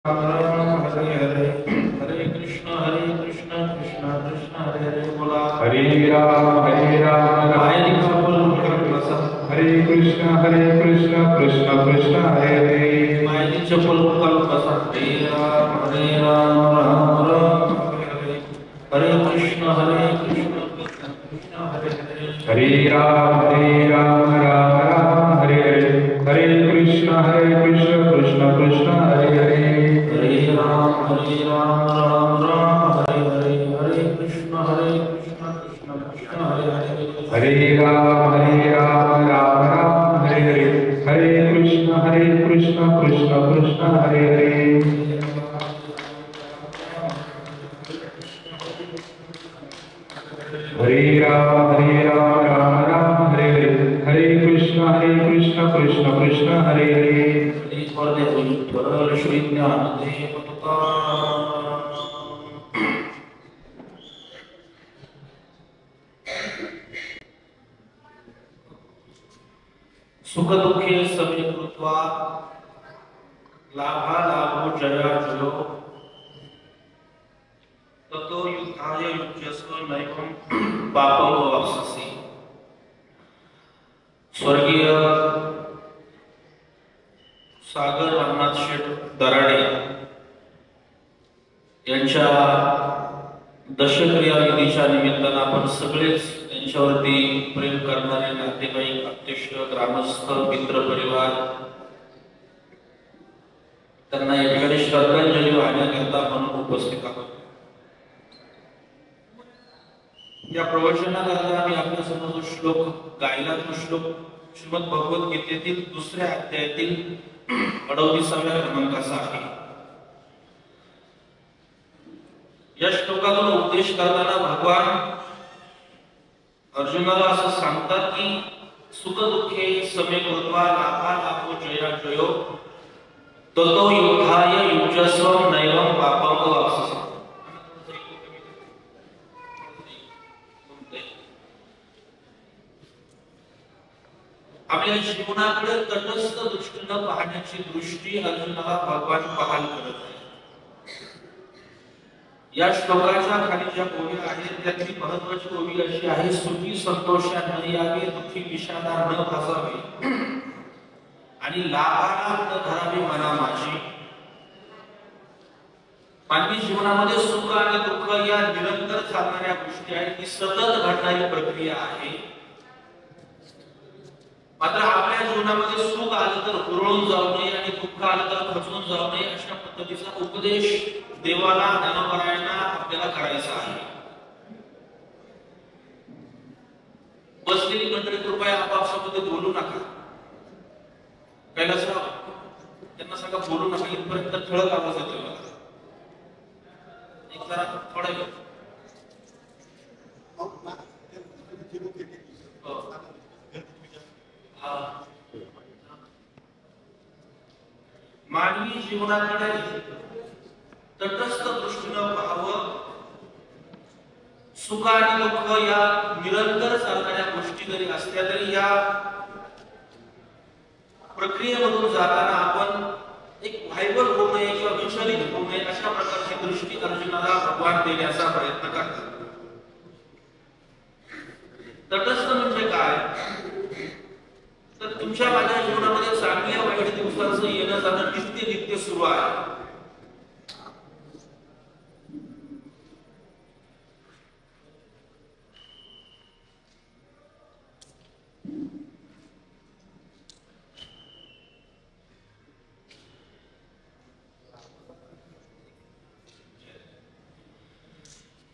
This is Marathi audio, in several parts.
राम राम हरे हरे हरे कृष्ण कृष्ण कृष्ण हरे हरे बोला हरे राम माया का बोल बसा हरे कृष्ण कृष्ण कृष्ण हरे हरे माया चप्पल कल बसा हरे राम राम राम हरे कृष्ण कृष्ण कृष्ण हरे हरे हरे राम राम हरे हरे हरे कृष्ण कृष्ण कृष्ण हरे हरे हरे राम राम राम हरे हरे हरे कृष्ण कृष्ण कृष्ण हरे हरे हरे राम राम हरे हरे हरे कृष्ण कृष्ण कृष्ण हरे हरे हरे राम राम हरे हरे हरे कृष्ण कृष्ण कृष्ण हरे हरे श्री ज्ञानदेव सुख दुखे समे कृत्वा लाभा लाभो जया जयो ततो युद्धाय युज्यस्व नैवं पापं वाप्स्यसि। स्वर्गीय सागर रामनाथ शेठ दराडे यांच्या दशक्रिया विधीच्या निमित्तानं आपण सगळेच त्यांच्यावरती प्रेम करणारे नातेवाईक अध्यक्ष ग्रामस्थ मित्र परिवार त्यांना या ठिकाणी श्रद्धांजली वाहण्याकरता म्हणून उपस्थित आहोत। या प्रवचनाकरता आम्ही आपल्या समोर जो श्लोक गायला तो श्लोक श्रीमद भगवद्गीतेतील दुसऱ्या अध्यायातील 38व्या क्रमांकाचा आहे। या श्लोकातून उपदेश करताना भगवान अर्जुनाला असं सांगतात की सुख दुःखे समे कृत्वा लाभा लाभो जया जयो ततो युद्धाय युज्यस्व नैवं पापं वाप्स्यसि। आपल्या जीवनाकडे तटस्थ दृष्टीने पाहण्याची दृष्टी अर्जुनाला भगवान बहाल करत आहे। या श्लोकाच्या खाली ज्या ओवी आहेत त्यातली महत्त्वाची ओवी अशी आहे सुखी संतोषा न यावे दुःखी विषादा न भासावे आणि लाभाला न धरावे मना माझी। मानवी जीवनामध्ये सुख आणि दुःख या निरंतर चालणाऱ्या गोष्टी आहेत, ही सतत घडणारी प्रक्रिया आहे। मात्र आपल्या जीवनामध्ये सुख आलं तर हुरळून जाऊ नये आणि दुःख आलं तर खचून जाऊ नये अशा पद्धतीचा उपदेश देवाला ज्ञानोबरायांना आपल्याला करायचा आहे। बसलेली मंडळी कृपया आपापसामध्ये बोलू नका। कैलासराव त्यांना सांगा बोलू नका, इथपर्यंत ठळक आवाज येतोय मला, एक जरा थोडा मानवी जीवनाकडे तटस्थ दृष्टीनं पाहावं। सुख आणि दुःख या निरंतर चालणाऱ्या गोष्टी जरी असल्या तरी या प्रक्रियेमधून जाताना आपण एक व्हायबर होऊ नये किंवा विचलित होऊ नये अशा प्रकारची दृष्टी अर्जुनाला भगवान देण्याचा प्रयत्न करतात। तटस्थ म्हणजे काय तर तुमच्या माझ्या जीवनामध्ये चांगल्या वाईट दिवसाचं येणं जाणं नित्य सुरू आहे।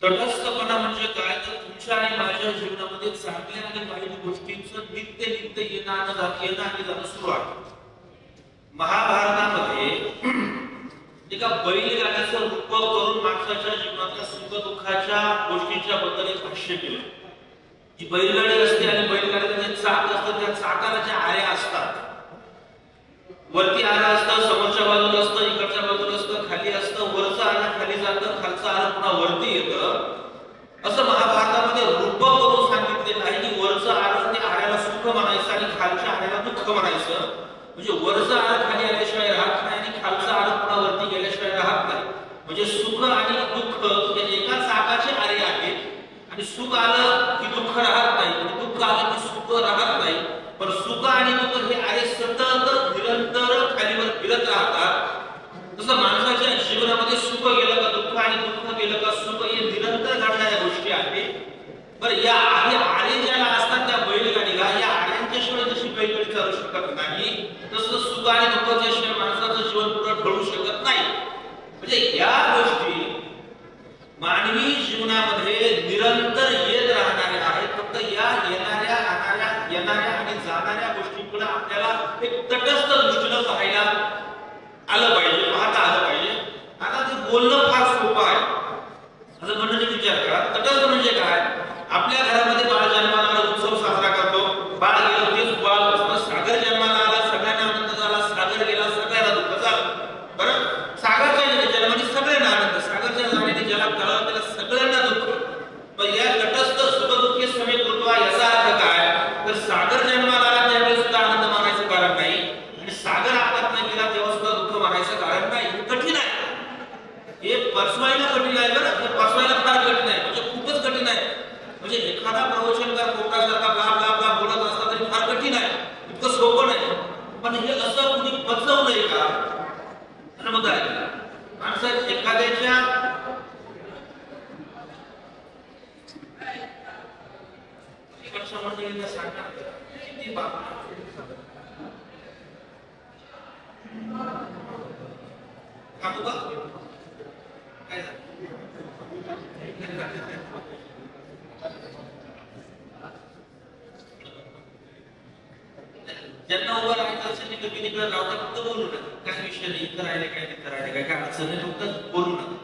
तटस्थपणा म्हणजे काय तर तुमच्या आणि माझ्या जीवनामध्ये चांगल्या आणि वाईट गोष्टींचं नित्य येणं आणि जाणं सुरू आहे। महाभारतामध्ये एका बैलगाड्याचं रूप करून माणसाच्या जीवनातल्या सुख दुःखाच्या गोष्टीच्या बद्दल एक भाष्य केलं। जी बैलगाडी असते आणि बैलगाडीचं जे चाक असतं त्या चाकाला ज्या आऱ्या असतात, वरती आरं असतं, समोरच्या बाजूला असतं, इकडच्या बाजूला असतं, खाली असतं, वरचं आरं खाली जातं, खालचं आरं पुन्हा वरती येतं। असं महाभारतामध्ये रूप करून सांगितलेलं आहे की वरचं आरं त्या आऱ्याला सुख म्हणायचं आणि खालच्या आऱ्याला दुःख म्हणायचं। म्हणजे वरचं आरं खाली आल्याशिवाय राहत नाही आणि खालचं आरं पुन्हा वरती गेल्याशिवाय सुख आलं की दुःख राहत नाही, दुःख आलं की सुख राहत नाही. पण सुख आणि दुःख हे आहे सतत निरंतर खालीवर फिरत राहतात. तसं माणसाच्या जीवनामध्ये सुख गेलं का दुःख आणि दुःख गेलं का सुख हे निरंतर घडणाऱ्या गोष्टी आहेत. बरं, या आरे ज्याला असतात त्या बैलगाडीला, या आऱ्यांच्या शिवाय जशी बैलगाडी चालू शकत नाही तसं सुख आणि दुःखाच्या शिवाय माणसाचं जीवन पुढे ढळू शकत नाही. म्हणजे या गोष्टी मानवी जीवनामध्ये निरंतर येत राहणाऱ्या आहेत. फक्त या येणाऱ्या आणि जाणाऱ्या गोष्टींकडे आपल्याला एक तटस्थ दृष्टीनं पाहायला आलं पाहिजे, पाहता आलं पाहिजे. आता ते बोलणं फार सोपं आहे. असं म्हणण्याचा विचार करा, तटस्थ म्हणजे काय? आपल्या घरामध्ये बाळ जन्माला आला, उत्सव साजरा करतो. बाळ गेलं तेच बाळ. सागर जन्माला आला, सगळ्यांना आनंद झाला. सागर गेला, सगळ्यांना दुःख झालं. बरं, सागरच्या जन्माने सगळ्यांना आनंद, सागरच्या जाण्याने ज्याला कळलं त्याला सगळ्यांना दुःख. पण या तटस्थ सुखदुःखी समीकृत्वा याचा अर्थ काय? तर सागर जन्माला आला त्यावेळी सुद्धा आनंद मानायचं कारण नाही, आणि सागर आपल्यात नाही गेला तेव्हा सुद्धा दुःख मानायचं कारण नाही. हे कठीण आहे. हे पचवायला कठीण आहे. बरं, हे पचवायला फार कठीण आहे, म्हणजे खूपच कठीण आहे. म्हणजे एखादा प्रवचनकार कोपरासारखा ब्ला ब्ला ब्ला बोलत असला तरी फार कठीण आहे, इतकं सोपं नाही. पण हे असं कुणी पचवलंय का? मग आहे माणसात एखाद्याच्या मंडळीला सांगणार किती बाप काकू बा काय ज्यांना उभं राहायचं असेल तिकडे तिकडे राहता, फक्त बोलू नका. काय विषय नाही, इथं राहिले काय तिथं राहिले काय अडचण नाही, फक्त बोलू नका.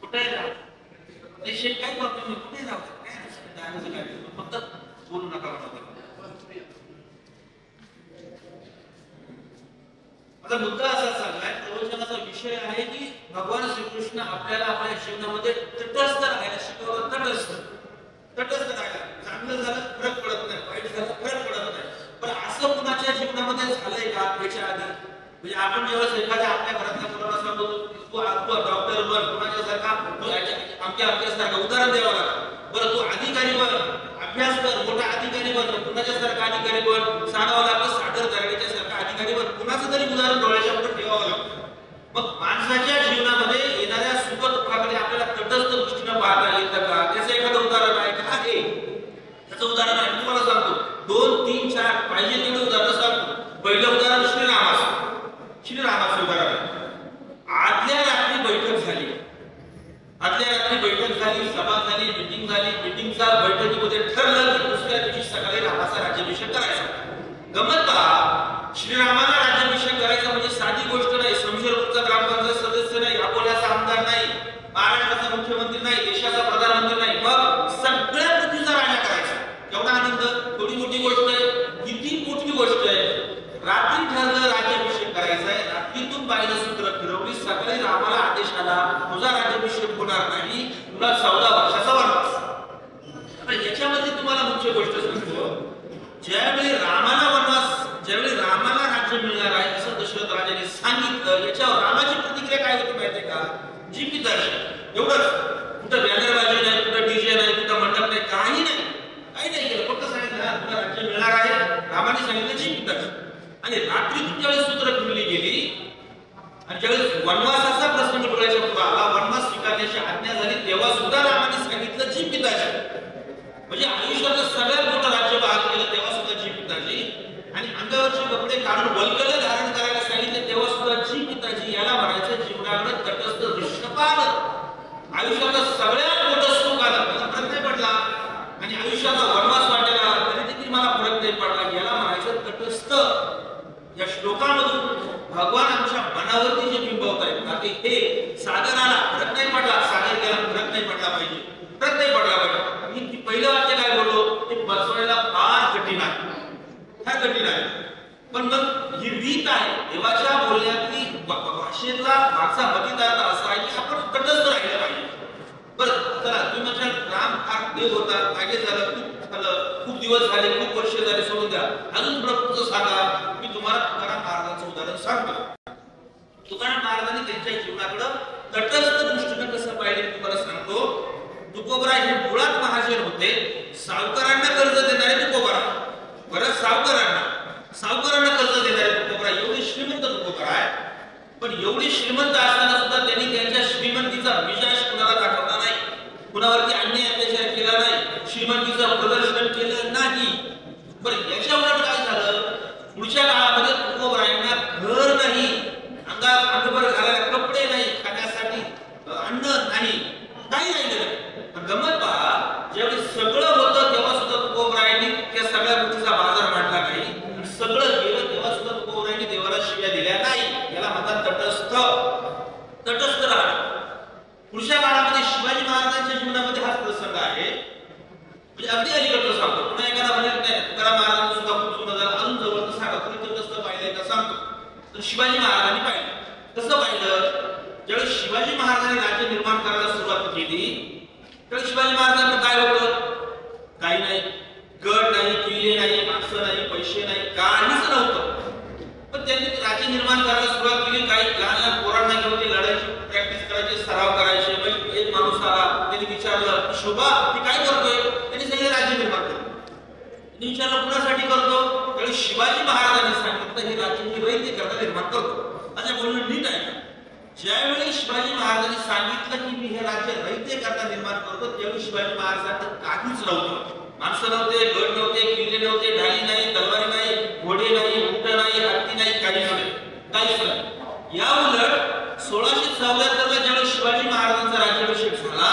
कुठे राहा देशात काय प्रॉब्लेम नाही, कुठे राहतात काय अडचण नाही, फक्त बोलू नका. माझा मुद्दा असा चाललाय, प्रवचनाचा विषय आहे की भगवान श्रीकृष्ण आपल्याला आपल्या जीवनामध्ये तटस्थ राहायला शिकवलं. तटस्थ राहायला. चांगलं झालं फरक पडत नाही, वाईट झालं फरक पडत नाही. पण असं कुणाच्या जीवनामध्ये झालंय का याच्या आधी? म्हणजे आपण जेव्हा एखाद्या आपल्या घरातल्या मुलाला सांगतो तू डॉक्टर बन, कुणाच्या सारखा आमच्यासारखा उदाहरण द्यावं लागतं. बरं, तू अधिकारी बन, अभ्यास कर, मोठा अधिकारी बन, कुणाच्या सारखा अधिकारी बन, सांगावं लागतं सागर दर्याच्या सारखा अधिकारी बन, कुणाचं तरी उदाहरण डोळ्याच्या पुढे ठेवावं लागतं. मग माणसाच्या जीवनामध्ये येणाऱ्या सुख दुःखाकडे आपल्याला तटस्थ दृष्टीनं पाहता येतं का? त्याचं एखादं उदाहरण आहे का? आहे. त्याचं उदाहरण आहे, तुम्हाला सांगतो. 2, 3, 4 पाहिजे तेवढे उदाहरण सांगतो. पहिलं उदाहरण श्रीरामाचं उदाहरण आहे. आदल्या रात्री बैठक झाली, सभा झाली, मीटिंग झाली. मीटिंगचा बैठकीमध्ये ठरलं की दुसऱ्या दिवशी सकाळी रामाचा राज्याभिषेक करायचा. गमत पहा, श्रीरामाला राज्याभिषेक करायचा म्हणजे साधी गोष्ट नाही. शमशेरपूरचा ग्रामपंचायत सदस्य नाही, अकोल्याचा आमदार नाही, महाराष्ट्राचा मुख्यमंत्री नाही, देशाचा प्रधानमंत्री नाही, मग सगळ्या पृथ्वीचा राजा करायचा. केवढा आनंद! थोडी मोठी गोष्ट आहे, किती मोठी गोष्ट आहे. रात्री ठरलं राज्याभिषेक करायचा आहे, रात्रीतून बाईनं सूत्र फिरवली, सकाळी रामाला आदेश आला तुझा राज्याभिषेक होणार नाही, तुला 14 वर्षाचा वनवास. आता याच्यामध्ये तुम्हाला मुख्य गोष्ट सांगतो, ज्यावेळी रामाला राज्य मिळणार आहे असं दशरथ राजाने सांगितलं, याच्यावर रामाची प्रतिक्रिया काय होती माहितीये का? जीवित दर्शन. एवढंच. कुठं बॅनरबाजी नाही, कुठं डीजे नाही, कुठं मंडप नाही, काही नाही केलं. फक्त सांगितलं तुला राज्य मिळणार आहे. रामाने सांगितलं जीवित दर्शन. आणि रात्रीतून ज्यावेळेस सूत्र फिरली गेली आणि ज्यावेळेस वनवासाचा प्रश्न मिटवायचा पुढे आला, वनवास स्वीकारण्याची आज्ञा झाली, तेव्हा सुद्धा रामाने सांगितलं जीवित दर्शन. म्हणजे आयुष्याचं सगळ्यात मोठं राज्य भाग केलं तेव्हा सुद्धा जी पिताजी. आणि अंगावरचे कपडे काढून वल्कल धारण करायला सांगितले तेव्हा सुद्धा जी पिताजी. याला म्हणायचं जीवनाकडे तटस्थ दृष्टी पाहणं. आयुष्याचं सगळ्यात मोठं सुख आलं, मला फरक नाही पडला, आणि आयुष्याचा वनवास वाटेला तरी देखील मला फरक नाही पडला, याला म्हणायचं तटस्थ. या श्लोकामधून भगवान आमच्या मनावरती जे बिंबवत आहेत ना, ते हे सागराला फरक नाही पडला, सागर गेला फरक नाही पडला पाहिजे, फरक नाही पडला पाहिजे. मी पहिलं वाक्य काय बोललो ते बसवायला फार कठीण आहे. पण मग ही रीत आहे देवाच्या बोलण्यातली, भाषेतला मागचा मतितार्थ असा आहे की आपण तटस्थ राहिलं पाहिजे. बरं, चला तुम्ही म्हणजे राम फार देव होता, मागे झालं, खूप दिवस झाले, खूप वर्ष झाले, सोडून द्या. अजून पुढं सांगा. मी तुम्हाला तुकाराम महाराजांचं उदाहरण सांगतो. माणसाच्या जीवनाकडं तटस्थ दृष्टीने कसं पाहिजे तुम्हाला सांगतो. तुकोबरा हे मुळात महाजन होते. सावकारांना कर्ज देणारे तुकोबरा, बरं सावकारांना कर्ज देणारे तुकोबरा, एवढे श्रीमंत तुकोबरा आहे. पण एवढी श्रीमंत असताना सुद्धा त्यांनी त्यांच्या श्रीमंतीचा विजय कुणाला दाखवला नाही, कुणावरती अन्याय अत्याचार केला नाही, श्रीमंतीचं प्रदर्शन केलं नाही. बरं याच्या उलट काय झालं, पुढच्या काळामध्ये तुकोबरायांना घर नाही, अंगावर घालायला कपडे नाही, खाण्यासाठी अन्न नाही, काही राहिलं नाही. गमत पहा, ज्यावेळी सगळं होतं तेव्हा सुद्धा तुकोबरायांनी त्या सगळ्या गोष्टीचा बाजार मांडला नाही. सगळं गेलं तेव्हा सुद्धा तुकोबरायांनी देवाला शिव्या दिल्या नाही. याला म्हणतात तटस्थ राहणं. पुढच्या काळामध्ये शिवाजी महाराजांच्या जीवनामध्ये हाच प्रसंग आहे. म्हणजे अगदी अलीकडचं सांगतो, पुन्हा एखादा म्हणत नाही तुकाराम महाराजांना सुद्धा खूप जुनं झालं, अजून जवळ सांगा तुम्ही तटस्थ पाहिलंय का सांगतो. तर शिवाजी महाराजांनी पाहिलं. कसं पाहिलं, ज्यावेळी शिवाजी महाराजांनी राज्य निर्माण करायला सुरुवात केली तर शिवाजी महाराजांना काय होतं, काही नाही, गड नाही, किल्ले नाही, माणसं नाही, पैसे नाही, काहीच नव्हतं. पण त्यांनी राज्य निर्माण करायला सुरुवात केली. काही लहान लहान पोरांना घेऊन ते लढायची प्रॅक्टिस करायची, सराव करायचे. मग एक माणूस आला, त्यांनी विचारलं शोभा ती काय करतोय, त्यांनी सांगितलं राज्य निर्माण करतो. त्यांनी विचारलं कुणासाठी करतो, त्यावेळी शिवाजी महाराजांनी सांगितलं हे राज्य मी रहिते करता निर्माण करतो. अच्छा बोलणं नीट आहे का. ज्यावेळी शिवाजी महाराजांनी सांगितलं की मी हे राज्य रहिते करता निर्माण करतो, त्यावेळी शिवाजी महाराजांना काहीच नव्हतं. माणसं नव्हते, गड नव्हते, किल्ले नव्हते, ढाली नाही, तलवारी नाही, घोडे नाही, उंट नाही, हत्ती नाही, काहीच नाही. या उलट 1674 ला ज्यावेळी शिवाजी महाराजांचा राज्याभिषेक झाला,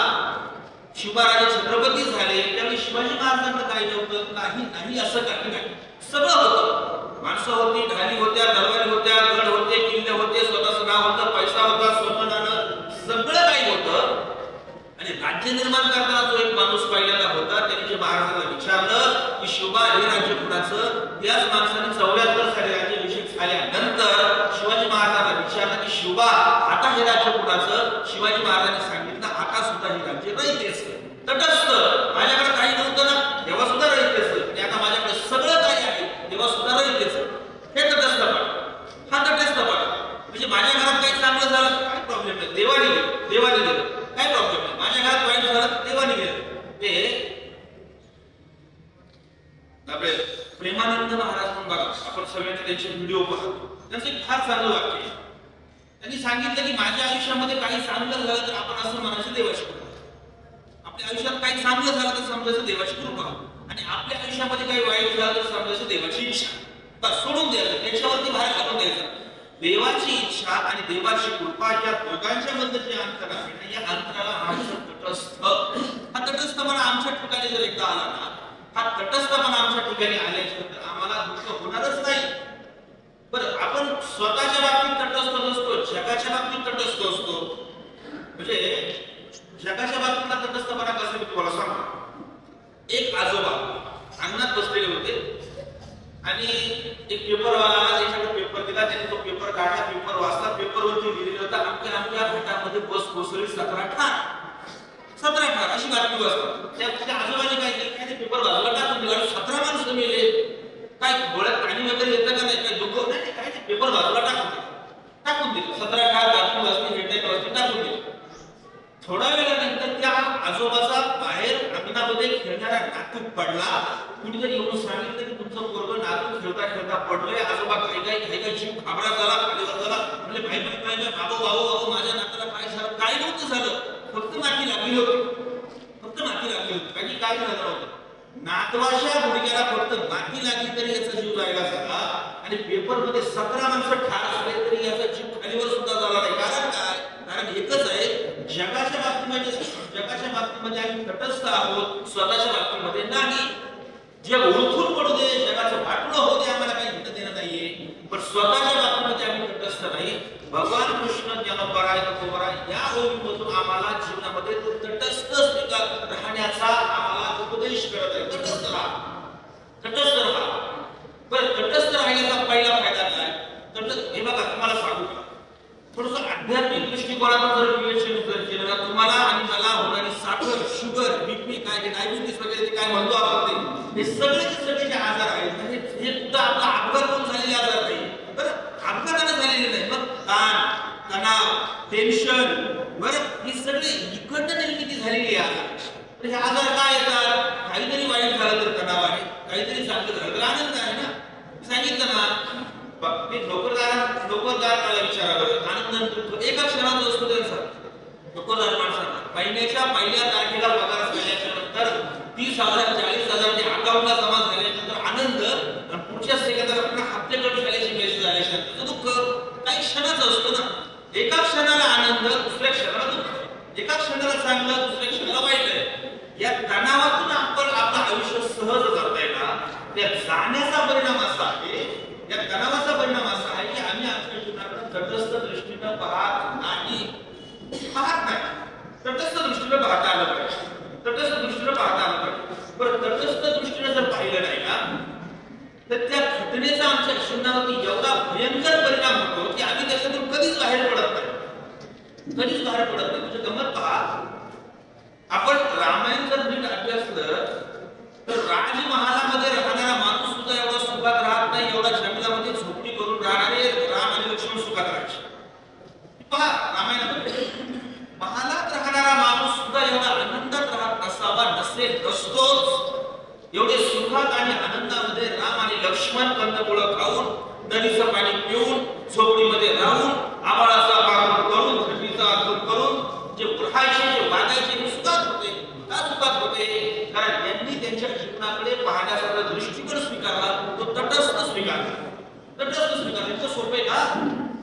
शिवराजे छत्रपती झाले, त्यावेळी शिवाजी महाराजांना काही नव्हतं, काही नाही असं काही नाही, सगळं होतं. माणसं होती, ढाली होत्या, तलवारी होत्या, गड होते, किल्ले होते, स्वतःचं नाव होतं, पैसा होता, सोनं नाणं सगळं काही होतं. आणि राज्य निर्माण करताना जो एक माणूस पाहिलेला होता, त्यांनी जे महाराजांना विचारलं की शोभा हे राज्य कुणाचं, त्याच माणसाने 74 साली राज्याभिषेक झाल्यानंतर शिवाजी महाराजांना विचारलं की शोभा आता हे राज्य कुणाचं. शिवाजी महाराजांनी सांगितलं आता सुद्धा हे राज्य रहितेच, तटस्थ. माझ्याकडे काही नव्हतं ना तेव्हा सुद्धा रहितेच, आणि आता माझ्याकडे सगळं काही आहे तेव्हा सुद्धा रहितेच. हे तटस्थपण, हा तटस्थपण. म्हणजे माझ्या घरात काही चांगलं झालं काय प्रॉब्लेम नाही, देवाने दिलं काय प्रॉब्लेम नाही. माझ्या घरात वाईट झालं देवाने दिलं. ते आपले प्रेमानंद महाराज म्हणून बघा, आपण सगळ्यांचे त्यांचे व्हिडिओ पाहतो, त्यांचं एक फार चांगलं वाक्य आहे. त्यांनी सांगितलं की माझ्या आयुष्यामध्ये काही चांगलं झालं तर आपण असं म्हणायचं देवाची कृपा. आपल्या आयुष्यात काही चांगलं झालं तर समजायचं देवाची कृपा, आणि आपल्या आयुष्यामध्ये काही वाईट झालं तर समजायचं देवाची इच्छा. बस सोडून द्यायचं, त्याच्यावरती बाहेर घालून द्यायचं. देवाची इच्छा आणि देवाची कृपा या दोघांच्या मध्ये जे अंतर आहे या अंतराला आमचं तटस्थ. हा तटस्थपणा आमच्या ठिकाणी जर एकदा आला ना, हा तटस्थपणा आमच्या ठिकाणी आल्यानंतर आम्हाला दुःख होणारच नाही. बरं आपण स्वतःच्या बाबतीत तटस्थ नसतो, जगाच्या बाबतीत तटस्थ असतो. म्हणजे जगाच्या बाबतीतला तटस्थपणा कसं मी तुम्हाला सांगतो. एक आजोबा अंगणात बसलेले होते आणि एक पेपरवाला त्याच्याकडे पेपर दिला, त्याने तो पेपर काढला, पेपर वाचला. पेपरवरती लिहिलेलं होतं आमच्या घाटामध्ये बस कोसळली 17 ठार अशी बातमी वाचतात. त्या आजोबाने काय केलं, काय ते पेपर वाचला टाकून दिला. 17 माणसं मेले, काय डोळ्यात पाणी वगैरे येतं का नाही, काय दुःख नाही, काय ते पेपर वाचला टाकून दिलं. 17 ठार बातमी वाचली, हेडलाईन वाचली, टाकून दिलं. थोड्या वेळानंतर त्या आजोबाचा बाहेर अंगणामध्ये खेळणारा नातू पडला. कुणीतरी येऊन सांगितलं की तुमचं पोरगं नातू खेळता पडलंय. आजोबा काही जीव घाबरा झाला, खालीवर झाला. म्हणजे भाई बाबू माझ्या नाताला काय झालं, काय नव्हतं झालं, फक्त माती लागली होती, काही काय झालं नव्हतं. नातवाच्या गुडघ्याला फक्त माती लागली तरी याचा जीव जायला झाला, आणि पेपर मध्ये 17 माणसं ठार झाले तरी याचा जीव खालीवर सुद्धा झाला नाही. कारण काय, कारण एकच आहे, जगाच्या बाबतीमध्ये आम्ही तटस्थ आहोत, स्वतःच्या बाबतीमध्ये नाही. जग उलथून पडू दे, जगाचं वाटणं होऊ दे, आम्हाला काही घेणं देणं नाहीये, पण स्वतःच्या बाबतीमध्ये आम्ही तटस्थ नाही. भगवान कृष्ण जनपराय तपोपराय या ओळीमधून आम्हाला जीवनामध्ये तटस्थ राहण्याचा आम्हाला उपदेश करत आहे. तटस्थ राहा. बरं, तटस्थ राहण्याचा पहिला फायदा काय, तटस्थ हे बघा तुम्हाला सांगू का, थोडंसं आध्यात्मिक दृष्टिकोनातून जर विवेचन केलं ना, तुम्हाला आणि मला होणारी साखर, शुगर, बीपी, काय डायबिटीस वगैरे ते काय म्हणतो आपण, हे सगळे जे आजार आहेत हे सुद्धा आपला अपघात होऊन झालेले आजार नाही. बरं, अपघाताने झालेले नाही, मग ताण तणाव, टेन्शन, बरं ही सगळी इकडनं निर्मिती झालेली आहे. तर हे आजार काय येतात? काहीतरी वाईट झालं तर तणाव आहे, काहीतरी चांगलं झालं तर आनंद आहे ना. सांगितलं ना, ते नोकरदार मला विचारावं, आनंद दुःख एका क्षणात असतो त्यांचा. नोकरदार माणसाला महिन्याच्या पहिल्या तारखेला पगार झाल्याच्या नंतर 30,000 40,000 ते अकाउंटला जमा झाल्यानंतर आनंद, आणि पुढच्या सेकंदाला पुन्हा हप्ते कट झाल्याची मेसेज आल्यानंतर दुःख. काही क्षणाचं असतो ना. एका क्षणाला आनंद, दुसऱ्या क्षणाला दुःख. एका क्षणाला चांगलं, दुसऱ्या क्षणाला वाईट आहे. या तणावातून आपण आपलं आयुष्य सहज करता येणार. त्या जाण्याचा परिणाम असा आहे, या तणावाचा परिणाम असा आहे की आम्ही आमच्या जीवनाकडे तटस्थ दृष्टीनं पाहत नाही. तटस्थ दृष्टीनं पाहता आलं पाहिजे. तटस्थ दृष्टीनं पाहता आलं पाहिजे. बरं, तटस्थ दृष्टीनं जर पाहिलं नाही ना, तर त्या घटनेचा आमच्या जीवनावरती एवढा भयंकर परिणाम होतो की आम्ही त्याच्यातून कधीच बाहेर पडत नाही. कधीच बाहेर पडत नाही. म्हणजे गमत पहा, आपण रामायण जर नीट अभ्यासलं तर राजमहालामध्ये राहणारा माणूस सुद्धा एवढा सुखात राहत नाही, एवढा जंगलामध्ये झोपडी करून राहणारे राम आणि लक्ष्मण सुखात राहायचे. पहा रामायणामध्ये महालात राहणारा माणूस सुद्धा एवढा आनंदात राहत नसावा, नसतोच. एवढे सुखात आणि आनंदामध्ये राम आणि लक्ष्मण कंदमुळं खाऊन, नदीचं पाणी पिऊन, झोपडीमध्ये राहून, आबाळाचा पार करून, थंडीचा आदर करून जे उठायचे, जे वागायचे, हे सुखात होते. का सुखात होते? कारण यांनी त्यांच्या जीवनाकडे पाहण्याचा दृष्टिकोन स्वीकारला, तो तटस्थ स्वीकारला. तटस्थ स्वीकारला. इतकं सोपे का?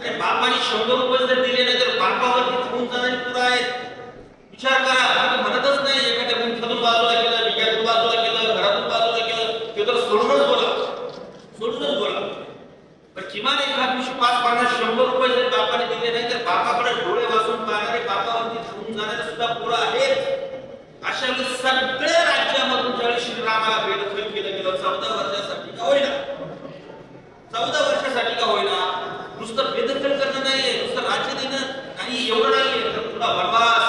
अरे बापाने 100 रुपये जर दिले नाही तर बापावरती थांबून जाणारी पुरा आहेत. विचार करा, म्हणतच नाही एखाद्या गुंठ्यातून बाजूला केलं, विक्यातून बाजूला केलं, घरातून बाजूला केलं, ते तर सोडूनच बोला. पण किमान एखाद दिवशी 5, 50, 100 रुपये जर बापाने दिले नाही तर बापाकडे डोळे वाचून पाहणारे, बापावरती थांबून जाणारे सुद्धा पुरा आहेत. अशा वेळी सगळ्या राज्यामधून ज्यावेळी श्रीरामाला बेदखल केलं गेलं, 14 वर्षासाठी का होईना, 14 वर्षासाठी का होईना, नुसतं बेदखल करणं नाहीये, नुसतं राज्य देणं नाही, एवढं नाहीये, तर पुन्हा वनवास,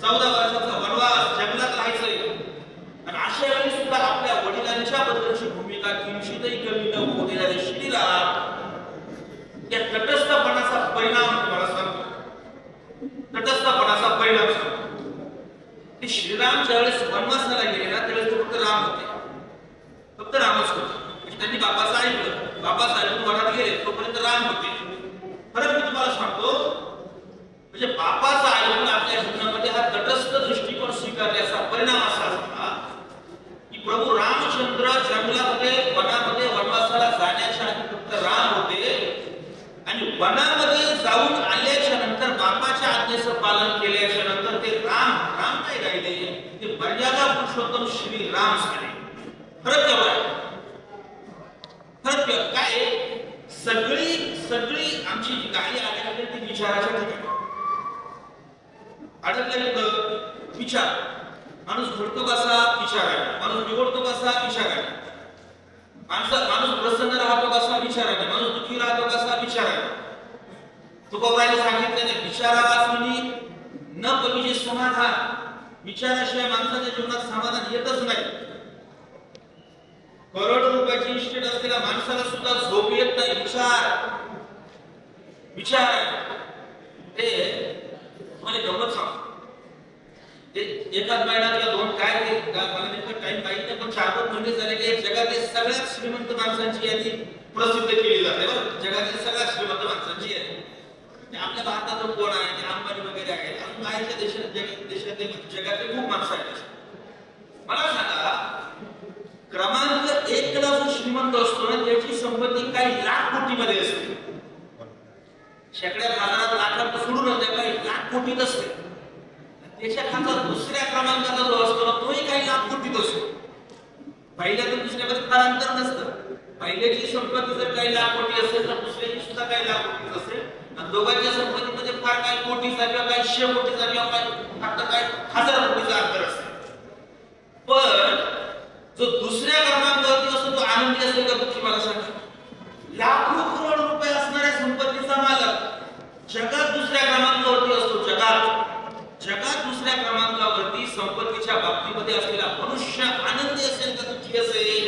14 वर्षाचा वनवास, जंगलात राहायचंय. आणि अशा वेळी सुद्धा आपल्या वडिलांच्या बद्दलची भूमिका किंचितही कमी न होऊ देणारे श्रीराम, या तटस्थपणाचा परिणाम तुम्हाला सांगतो. तटस्थपणाचा परिणाम सांगतो. ते श्रीराम ज्यावेळेस वनवासाला गेले ना, त्यावेळेस ते फक्त राम होते. फक्त रामच होते. म्हणजे त्यांनी बापाचं ऐकलं, बापाचं ऐकून वनात गेले, तोपर्यंत राम होते. फरक मी तुम्हाला सांगतो. म्हणजे बापाचं ऐकून आपल्या जीवनामध्ये हा तटस्थ दृष्टिकोन स्वीकारण्याचा परिणाम असा झाला की प्रभू रामचंद्र जंगलामध्ये, वनामध्ये वनवासाला जाण्याच्या आधी फक्त राम होते, आणि वनामध्ये जाऊन आल्याच्या नंतर बापाच्या आज्ञेचं पालन केल्याच्या नंतर ते राम नाही राहिले, ते मर्यादा पुरुषोत्तम श्री राम झाले. फरक एवढा आहे. फरक काय? सगळी आमची जी गाडी आली ती विचाराच्या ठिकाणी अडकलेलं. विचार, माणूस घडतो कसा? विचार आहे. माणूस निवडतो कसा? विचार आहे. माणूस प्रसन्न राहतो कसा? विचार आहे. माणूस दुःखी राहतो कसा? विचार आहे. तुकोबाईने सांगितलेले विचारावाचुनी न पविजे समाधान. विचाराशिवाय माणसाच्या जीवनात समाधान येतच नाही. करोडो रुपयाची इस्टेट असलेल्या माणसाला सुद्धा झोप येत नाही. विचार ते तुम्हाला गमत सांग. ते एकाच महिन्यात किंवा 2 काय ते मला नेमकं टाइम माहित नाही, पण 4-5 महिने झाले की जगातील सगळ्यात श्रीमंत माणसांची यादी प्रसिद्ध केली जाते. बरं, जगातील सगळ्यात श्रीमंत माणसांची यादी. आपल्या भारतातून कोण आहे? ते अंबानी वगैरे आहेत. आणि बाहेरच्या देशातले जगातले खूप माणसं आहेत. मला सांगा, क्रमांक 1 ला जो श्रीमंत असतो ना, त्याची संपत्ती काही लाख कोटीमध्ये असते. शेकड्या हजारात लाखात सोडून काही लाख कोटीत असते. त्याच्या खालचा दुसऱ्या क्रमांकाचा जो असतो ना, तोही काही लाख कोटीत असतो. पहिल्यातून दुसऱ्यामध्ये स्थलांतर नसतं. पहिल्याची संपत्ती जर काही लाख कोटी असेल तर दुसऱ्याची सुद्धा काही लाख कोटीच असेल. आणि दोघांच्या संपत्तीमध्ये फार काही कोटीचा किंवा काही 100 कोटीचा किंवा फक्त काही 1000 कोटीचा अंतर असते. पण जो दुसऱ्या क्रमांकावरती असतो तो आनंदी असेल का दुःखी? मला सांगा. लाखो करोड रुपये असणाऱ्या संपत्तीचा मालक जगात दुसऱ्या क्रमांकावरती असतो. जगात दुसऱ्या क्रमांकावरती संपत्तीच्या बाबतीमध्ये असलेला मनुष्य आनंदी असेल का दुःखी असेल?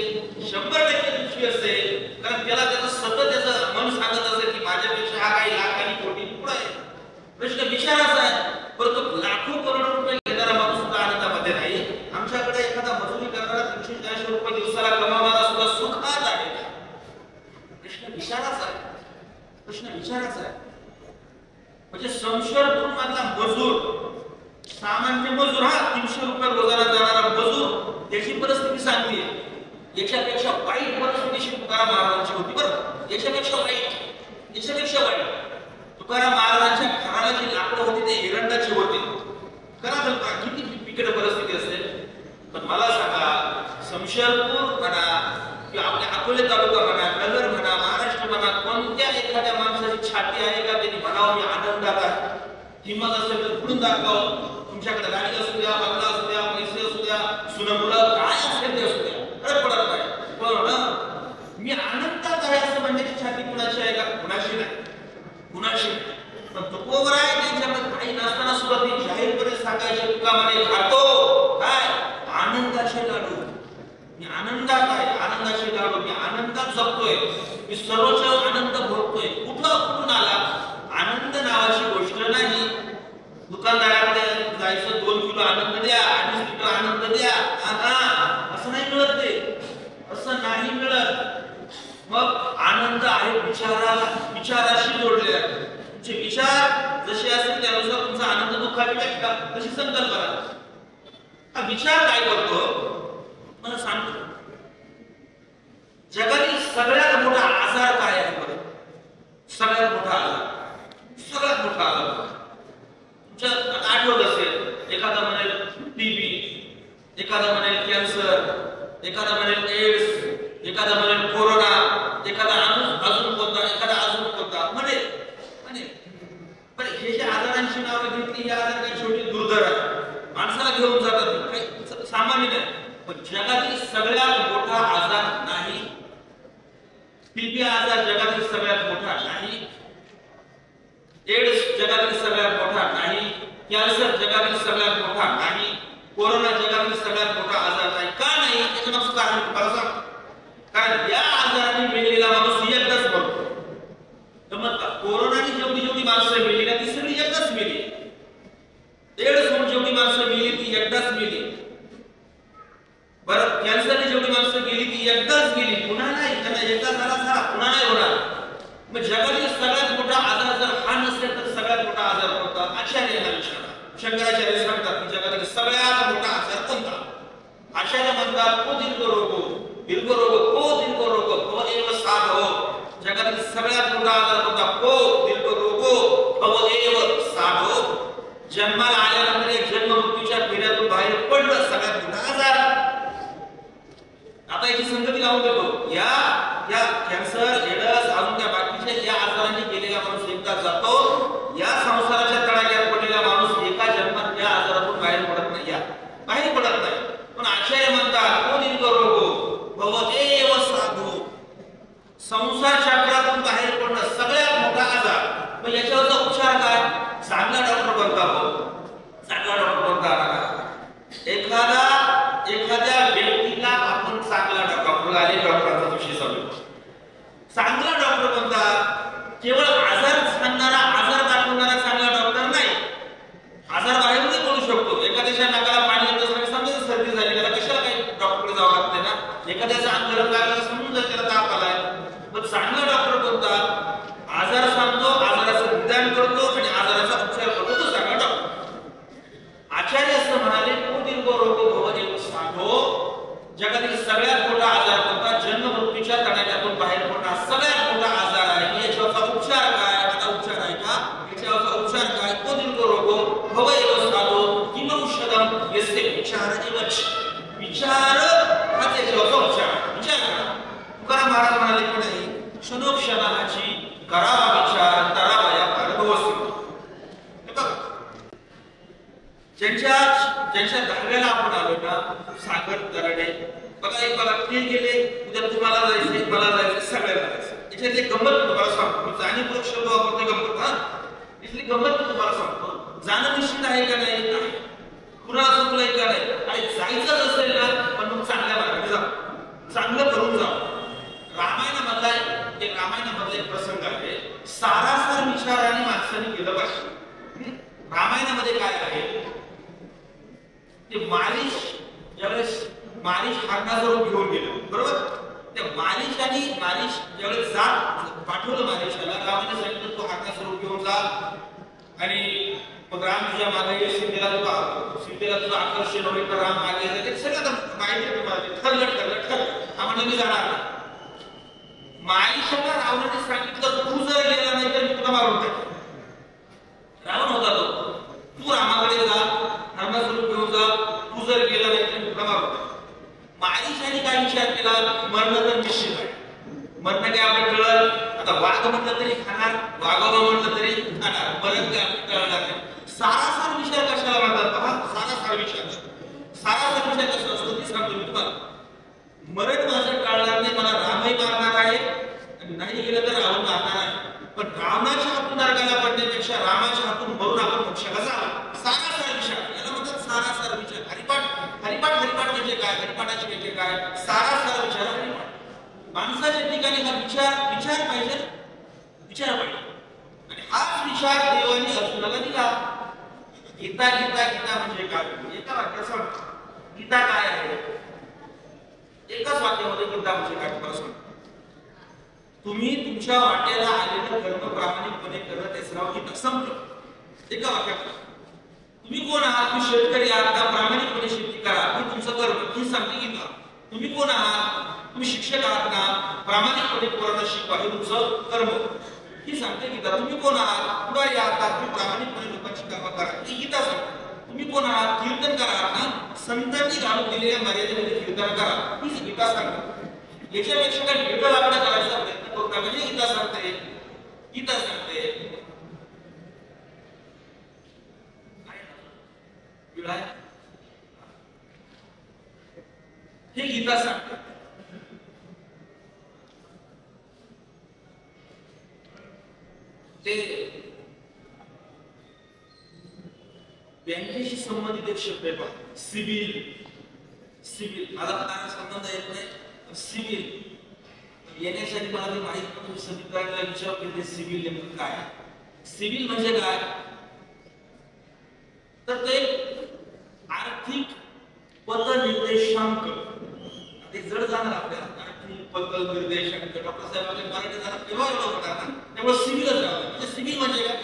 100% दुःखी असेल. कारण त्याला त्याचं सतत त्याचं मन सांगत असेल की माझ्यापेक्षा हा काही लाख आणि कोटी पुढे आहे. विचाराचा आहे. म्हणजे संशयपूर मधला मजूर, सामान्य मजूर, हा 300 रुपये रोजाना जाणारा मजूर, त्याची परिस्थिती चांगली आहे. याच्यापेक्षा वाईट परिस्थिती तुकाराम महाराजांची होती बरं. याच्यापेक्षा वाईट तुकाराम महाराजांच्या घराला जी लाकडं होती ते एरंडाची होती. करा कल्पना किती बिकट परिस्थिती असेल. पण मला सांगा, शमशेरपूर म्हणा किंवा आपल्या अकोले तालुका म्हणा, नगर म्हणा, महाराष्ट्र म्हणा, कोणत्या एखाद्या माणसाची छाती आहे का त्यांनी म्हणावं मी आनंदात आहे? हिंमत असेल तर पुढून दाखव. तुमच्याकडे गाडी असू द्या, बंगला असू द्या, पैसे असू द्या, सुनमुलं काय असेल ते असू द्या, फरक पडत नाही. पण मी आनंदात आहे असं म्हणण्याची छाती कुणाची आहे का? कुणाशी नाही. पण तुकोबर आहे त्यांच्यामध्ये काही नसताना सुद्धा ती जाहीरपणे सांगायचे, तुका म्हणे खातो काय आनंदाचे लाडू. मी आनंदात आहे, आनंदाचे लाडू मी आनंदात जगतोय, मी सर्वोच्च आनंद भोगतोय. कुठून आला? आनंद नावाची गोष्ट नाही. दुकानदाराकडे जायचं 2 किलो आनंद द्या, 2.5 किलो आनंद द्या, असं नाही मिळत. ते असं नाही मिळत. मग आनंद आहे विचाराशी जोडलेला. तुमचे विचार जसे असतील त्यानुसार तुमचा आनंद दुःखाची व्याख्या तशी संकल्पना. हा विचार काय करतो मला सांगतो. जगातील सगळ्यात मोठा आजार काय आहे बरं? सगळ्यात मोठा आजार तुमच्या आठवत असेल, एखादा म्हणेल टीबी, एखादा म्हणेल कॅन्सर, एखादा म्हणेल एड्स, एखादा म्हणेल कोरोना, एखादा अजून कोणता, एखादा अजून कोणता म्हणेल. पण हे जे आजारांची नावं घेतली, या आजार काही छोटी दुर्धर आहे, माणसाला घेऊन जातात, काही सामान्य नाही. पण जगातील सगळ्यात मोठा आजार नाही. टीबी आजार जगातील सगळ्यात मोठा नाही. एड्स जगातील सगळ्यात मोठा नाही. कॅन्सर जगातील सगळ्यात मोठा नाही. कोरोना जगातील सगळ्यात मोठा आजार नाही. का नाही? त्याचं मागचं कारण तुम्हाला सांगतो. कारण या आजाराने मेलेला माणूस एकदाच मरतो. गमत का? कोरोनाने जेवढी माणसं मेली ना ती सगळी एकदाच मेली. एड्स होऊन जेवढी माणसं मेली ती एकदाच मेली. बरं, कॅन्सरने जेवढी माणसं गेली ती एकदाच गेली, पुन्हा नाही. त्यांना एकदा झाला पुन्हा नाही होणार. मग जगातील सगळ्यात मोठा आजार जर हा नसेल तर सगळ्यात मोठा आजार कोणता? आचार्यांना विचारा. शंकराचार्य सांगतात की जगातील सगळ्यात मोठा आजार कोणता? आचार्य म्हणतात को दीर्घ रोगो को दीर्घ रोगो भव एव साधो. जगातील सगळ्यात मोठा आजार कोणता? को दीर्घ रोगो भव एव साधो. जन्माला आल्यानंतर एक जन्म मृत्यूच्या फेऱ्यातून बाहेर पडलं सगळ्यात मोठा आजार. आता याची संगती लावून देतो. या कॅन्सर, एड्स, अजून त्या बाकीच्या या आजारांनी गेलेला माणूस एकदा जातो. या संसाराच्या तडाख्यात पडलेला माणूस एका जन्मात या आजारातून बाहेर पडत नाही. पण आचार्य म्हणतात को दीर्घ रोगो भव एव साधो. संसार चक्रातून बाहेर पडणं सगळ्यात मोठा आजार. मग याच्यावरचा उपचार काय? चांगला डॉक्टर बनता हो. चांगला डॉक्टर बनता. एखाद्या व्यक्तीला आपण चांगला डॉक्टर आले, डॉक्टरांचा विषय चालू. चांगला डॉक्टर बनता केवळ आजार सांगणारा, आजार दाखवणारा चांगला डॉक्टर नाही. आजार बाहेरही करू शकतो. एखाद्याच्या नाकाला पाणी येत असताना समजा सर्दी झाली, त्याला कशाला काही डॉक्टरकडे जावं लागते ना. एखाद्याचा अंग गरम लागला समजून जर त्याला ताप आलाय, पण चांगला डॉक्टर कोणता? आजार सांगतो, आजाराचं निदान करतो आणि आजाराचा उपचार करतो तो चांगला डॉक्टर. आचार्य असं म्हणाले को दीर्घ रोगो भव एव साधो. जगातील सगळ्यात मोठा आजार कोणता? जन्म मृत्यूच्या तडाख्यातून बाहेर पडणं सगळ्यात मोठा आजार आहे. याच्यावरचा उपचार काय? आता उपचार आहे का? याच्यावरचा उपचार काय? को दीर्घ रोगो भव एव साधो किम औषधम यस्य विचार एवच. विचार हा त्याच्यावरचा उपचार. विचार करा. तुकाराम महाराज म्हणाले की नाही, क्षणोक्षणाची करावा विचार करावा या पारदोषी. ज्यांच्या दहाव्याला आपण आलो ना, सागर दराडे बघा, एक मला ते गेले, उद्या तुम्हाला जायचंय, मला जायचंय, सगळ्याला जायचं. याच्यातली गंमत तुम्हाला सांगतो. मी जाणीवपूर्वक शब्द वापरते गंमत. हा, इथली गंमत तुम्हाला सांगतो. जाणं निश्चित आहे का नाही? कुणाला चुकलंय का नाही? आणि जायचंच असेल ना, पण मग चांगल्या मार्गाने जा, चांगलं करून जा. रामायणामधला एक प्रसंग आहे. सारासार विचाराने माणसाने केलं पाहिजे. रामायणामध्ये काय आहे ते ज्यावेळेस मारीच हरणाजवळ घेऊन गेलं, बरोबर? त्या मारीच ज्यावेळेस पाठवलं माहेशाला. रामाने सांगितलं तू हातास्वरूप घेऊन जा आणि मग राम तुझ्या मागे ये. सीतेला तुझं आकर्षण होईल तर राम मागे येते. सगळं माहिती तुम्हाला ठरलं. हा म्हणजे मी जाणार. माहेशाला रावणाने सांगितलं तू जर गेला नाही तर मी तुला मारून टाकेन. रावण होता तो. तू रामाकडे जा, हातास्वरूप घेऊन जा. तू जर गेला नाही तर मी तुला मारून टाकेन. माहेशाने काय विचार केला, मरण तर निश्चित आहे. मरण काय आपण कळलं. आता वाघ म्हटलं तरी खाणार, वाघोबा म्हटलं तरी खाणार. परत काय कळणार नाही. सारासार विचार कशाला म्हणतात पहा. सारासार विचार कसा असतो ते सांगतो मी तुम्हाला. मरण माझं टाळणार नाही. मला रामही मारणार आहे आणि नाही गेलं तर रावण मारणार आहे. पण रावणाच्या हातून नरकाला पडण्यापेक्षा रामाच्या हातून मरून आपण मोक्षाला जावं. सारासार विचार याला म्हणतात. सारासार विचार. हरिपाठ म्हणजे काय, हरिपाठाची म्हणजे काय, सारासार विचार हरिपाठ. माणसाच्या ठिकाणी हा विचार पाहिजे. आणि हाच विचार देवाने अर्जुनाला दिला. गीता म्हणजे काय. एका वाक्यात सांगतो गीता काय आहे. एकाच वाक्यामध्ये गीता म्हणजे काय तुम्हाला सांगतो. तुम्ही तुमच्या वाट्याला आलेलं कर्म प्रामाणिकपणे करणं ते सर्व गीता संपलं. एका वाक्यात. तुम्ही कोण आहात. तुम्ही शेतकरी आहात का, प्रामाणिकपणे शेती करा, हे तुमचं कर्म, ही सांगते गीता. तुम्ही कोण आहात. तुम्ही शिक्षक आहात का, प्रामाणिकपणे पोरांना शिकवा, हे तुमचं कर्म, ही सांगते गीता. तुम्ही कोण आहात. पुढारी आहात का, तुम्ही प्रामाणिकपणे लोकांची कामं करा, ही गीता सांगते. तुम्ही कोण आहात. कीर्तनकार आहात ना, संतांनी घालून दिलेल्या मर्यादेमध्ये कीर्तन करा, हीच गीता सांगते. याच्यापेक्षा काही वेगळं आपण करायचा प्रयत्न करू नका. म्हणजे गीता सांगते. हे गीता सांगते. ते बँकेशी संबंधित एक शब्द आहे. सिबिल. मला काय संबंध येत नाही. सिबिल येण्यासाठी मला ते माहित नव्हतं. समित्राला विचारलं की ते सिबिल नेमकं काय. सिबिल म्हणजे काय तर ते आर्थिक पतनिर्देशांक. ते जड जाणार आपल्याला. आर्थिक पतनिर्देशांक डॉक्टर साहेब आपल्या मराठी जाणार तेव्हा एवढं होणार ना. त्यामुळे सिबिलच राहतं. म्हणजे सिबिल म्हणजे काय,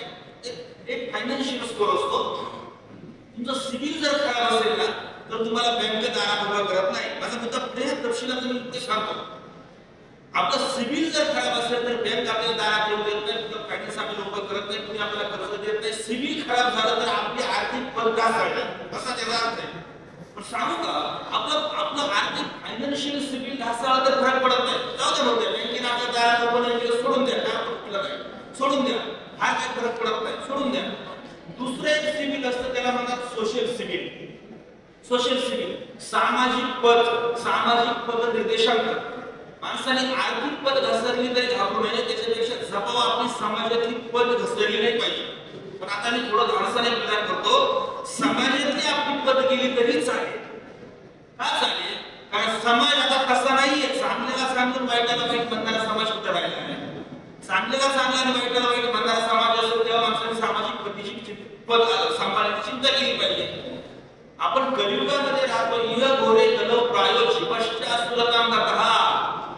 एक फायनान्शियल स्कोर असतो. तुमचं सिबिल जर खराब असेल ना तर तुम्हाला बँक दारात उभा करत नाही. माझा मुद्दा पुढे तपशिलात मी ते सांगतो. आपलं सिबिल जर खराब असेल तर बँक आपल्याला दारात येऊ देत नाही. तुमचं फायनान्स आपल्याला उभं करत नाही. तुम्ही आपल्याला कर्ज देत नाही. सिबिल खराब झालं तर आपली आर्थिक पत ढासळते असा त्याचा अर्थ आहे. पण सांगू का आपलं आर्थिक फायनान्शियल सिबिल ढासळलं तर फरक पडत नाही. जाऊ द्या म्हणते बँकेने आपल्या दारात उभं नाही केलं, सोडून द्या. सोडून द्या. हा काय फरक पडत नाही, सोडून द्या. दुसरं एक सिबिल असतं त्याला म्हणतात सोशल सिबिल. सामाजिक पद निर्देशांक. माणसाने आर्थिक पद घसरली तरी घाबरू नये. त्याच्यापेक्षा जपाव आपली समाजातली पद घसरली नाही पाहिजे. पण आता मी थोडं धाडसाने विचार करतो. समाजातली आपली पद गेली तरी चालेल. का चालेल. कारण समाज आता तसा नाहीये. चांगल्याला सांगून वाईटाला वाईट म्हणणारा समाज कुठे राहिला आहे. चांगल्याला चांगला आणि वाईटाला वाईट म्हणणारा समाज असो तेव्हा माणसाने सामाजिक पद्धतीची पद सांभाळण्याची चिंता केली पाहिजे. आपण कलियुगामध्ये राहतो. इह घोरे कलव प्रायो जीवश्च सुरताम दहा.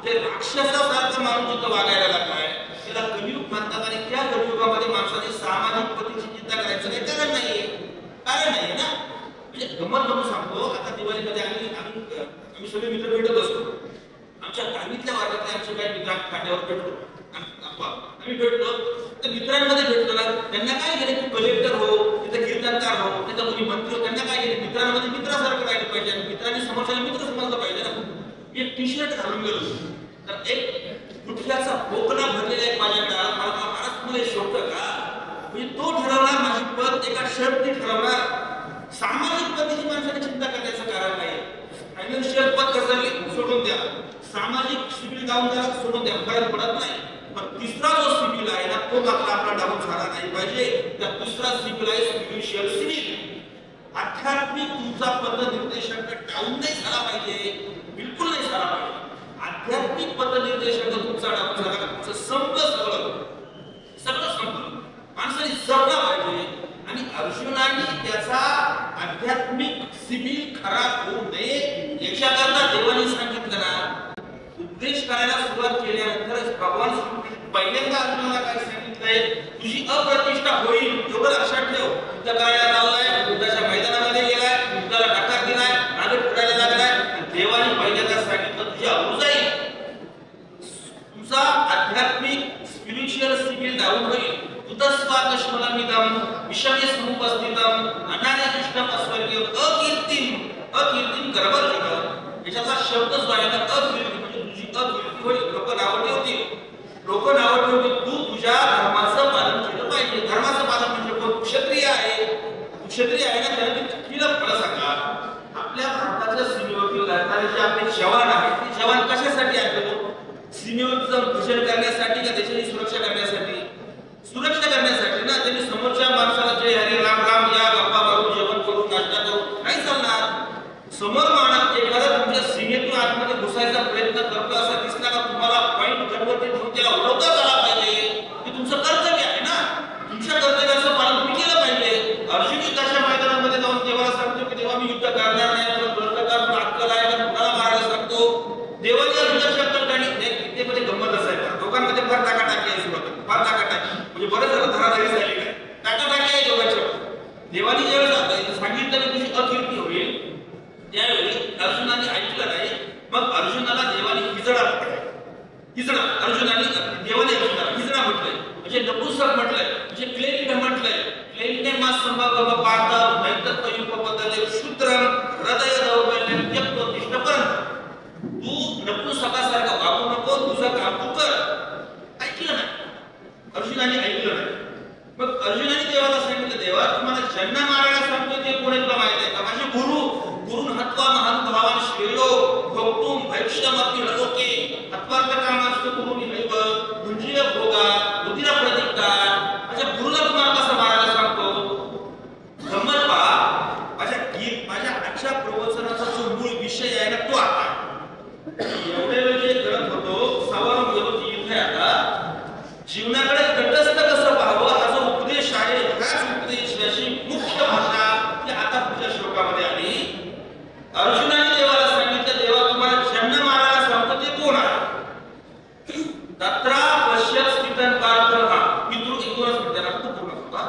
जे राक्षसासारखं माणूस जिथं वागायला लागलाय त्याला कलियुग म्हणतात. आणि त्या कलियुगामध्ये माणसाने सामाजिक पद्धतीची चिंता करायचं काही कारण नाहीये ना. म्हणजे गमत म्हणून सांगतो. आता दिवाळीमध्ये आम्ही सगळे मित्र भेटत असतो. आमच्या दहावीतल्या वर्गातल्या आमच्या काही मित्र खाट्यावर भेटतो. आम्ही भेटलो तर मित्रांमध्ये भेटतो ना. त्यांना काय गेले तू कलेक्टर हो, तिथं कीर्तनकार हो, तिथं कोणी मंत्री हो. त्यांना काय गेले मित्रांमध्ये मित्रासारखं राहिलं पाहिजे. आणि मित्रांनी समोरच्याला मित्र समजलं पाहिजे ना. एक टी शर्ट घालून गेलो तर एक गुटख्याचा बोकणा भरलेला एक माझ्याकडे आला. मला तुम्हाला शोधतं का. म्हणजे तो ठरवणार माझी पद. एका शर्टने ठरवणार. सामाजिक पद्धतीची माणसाने चिंता करण्याचं कारण नाही. फायनान्शियल पद घसरली सोडून द्या. सामाजिक सिबिल डाऊन झाला सोडून द्या. फरक पडत नाही. पण तिसरा जो सिबिल आहे ना तो मात्र आपला डाऊन झाला नाही पाहिजे. त्या दुसरा सिबिल आहे स्पिरिच्युअल सिबिल. आध्यात्मिक तुमचा पद निर्देशांक डाऊन नाही झाला पाहिजे. बिलकुल नाही झाला पाहिजे. आध्यात्मिक पद निर्देशांक तुमचा डाऊन झाला का तुमचं सगळं संपलं. माणसाने जगलं पाहिजे. आणि अर्जुनाने त्याचा आध्यात्मिक सिबिल खराब होऊ नये याच्याकरता देवाने सांगितलं ना. उपदेश करायला सुरुवात केल्यानंतर भगवान पहिल्यांदा अर्जुनाला काय सांगितलंय, तुझी अप्रतिष्ठा होईल एवढं लक्षात ठेव. युद्ध करायला लावलाय, युद्धाच्या मैदानामध्ये गेलाय, युद्धाला टक्कर दिलाय, मागे फिरायला लागलाय. देवाने पहिल्यांदा सांगितलं तुझी अबरू जाईल, तुझा आध्यात्मिक स्पिरिच्युअल सिव्हिल डाऊन होईल. तुतस्वाकश्मलमिदं विषमे समुपस्थितम अनादिष्टम अस्वर्गीय अकीर्तिम करवर्जन. याच्याचा शब्दच आहे ना, अकीर्ती म्हणजे तुझी अकीर्ती होईल. लोक नावं ठेवतील, लोक नावं ठेवतील. तू तुझ्या धर्माचं पालन केलं पाहिजे. धर्माचं पालन म्हणजे कोण? क्षत्रिय आहे. क्षत्रिय आहे ना, त्याने नक्कीला मला सांगा, आपल्या भारताच्या सीमेवरती लढणारे जे आपले जवान आहेत, ते जवान कशासाठी आहेत? सीमेवरचं भूषण करण्यासाठी का देशाची सुरक्षा करण्यासाठी? सुरक्षा करण्यासाठी ना. त्यांनी समोरच्या माणसाला जय हरी राम राम या गप्पा मारून जेवण करून नाश्ता करून नाही चालणार. समोर माणूस एखादा तुमच्या सीमेतून आतमध्ये घुसायचा प्रयत्न करतो असा दिसला का तुम्हाला पॉइंट गडवरती ठेवून त्याला उडवता आला पाहिजे. हे तुमचं कर्तव्य आहे ना. तुमच्या कर्तव्याचं पालन तुम्ही केलं पाहिजे. अर्जुन युद्धाच्या मैदानामध्ये जाऊन देवाला सांगतो की देवा मी युद्ध करणार नाही, तुला अक्कल आहे का? कुणाला मारायला सांगतो. देवाच्या युद्धाच्या ठिकाणी गीतेमध्ये गंमत असायला, दोघांमध्ये फार टाकाटाकी आहे. फार टाकाटाकी म्हणजे बरं झालं धराधारी झाली काय, टाकाटाकी आहे दोघांच्या. देवानी ज्यावेळेस सांगितलं की तुझी अकीर्ती होईल, त्यावेळी अर्जुनाने ऐकलं नाही. मग अर्जुनाला देवाने हिजडा म्हटलंय. हिजडा अर्जुनाने देवाने अर्जुनाला हिजडा म्हटलंय, म्हणजे नपुंसक म्हटलंय, म्हणजे क्लेलिड म्हटलंय. क्लेलिडने मा संभव पार्थ नैतत्वयुपपदते शूद्रं हृदय दौर्बल्यं त्यक्त्वा तिष्ठपर्यंत. तू नपुंसकासारखा वागू नको, तुझं काम तू कर. ऐकलं नाही अर्जुनाने, ऐकलं नाही. मग अर्जुनाने देवाला सांगितलं, देवा तुम्हाला ज्यांना मारायला सांगतो ते कोण आहेत माहिती आहे का? माझे गुरुन हत्वा महानुभावान श्रेयो भोक्तुम भैक्ष्यमपि लोके. हत्वार्थ काम असतं गुरुनी हैव भुंजीय भोगा उदिरा प्रतिष्ठा. माझ्या गुरुला तुम्हाला कसं मारायला सांगतो? गंमत पहा, माझ्या आजच्या प्रवचनाचा जो मूळ विषय आहे ना, तो आता एवढे वेळ जे करत होतो सवाल होतो इथे आता जीवनाकडे तटस्थ कसं पाहावं हा जो उपदेश आहे, हाच उपदेशाची मुख्य भाषा ही आता पुढच्या श्लोकामध्ये आली. अर्जुनाने देवाला सांगितलं, देवा तुम्हाला ज्यांना मारायला सांगतो ते कोण आहे? तत्रा पश्यत स्थितन पार्थ. हा पितृ एकूणच म्हणताना पूर्ण होता.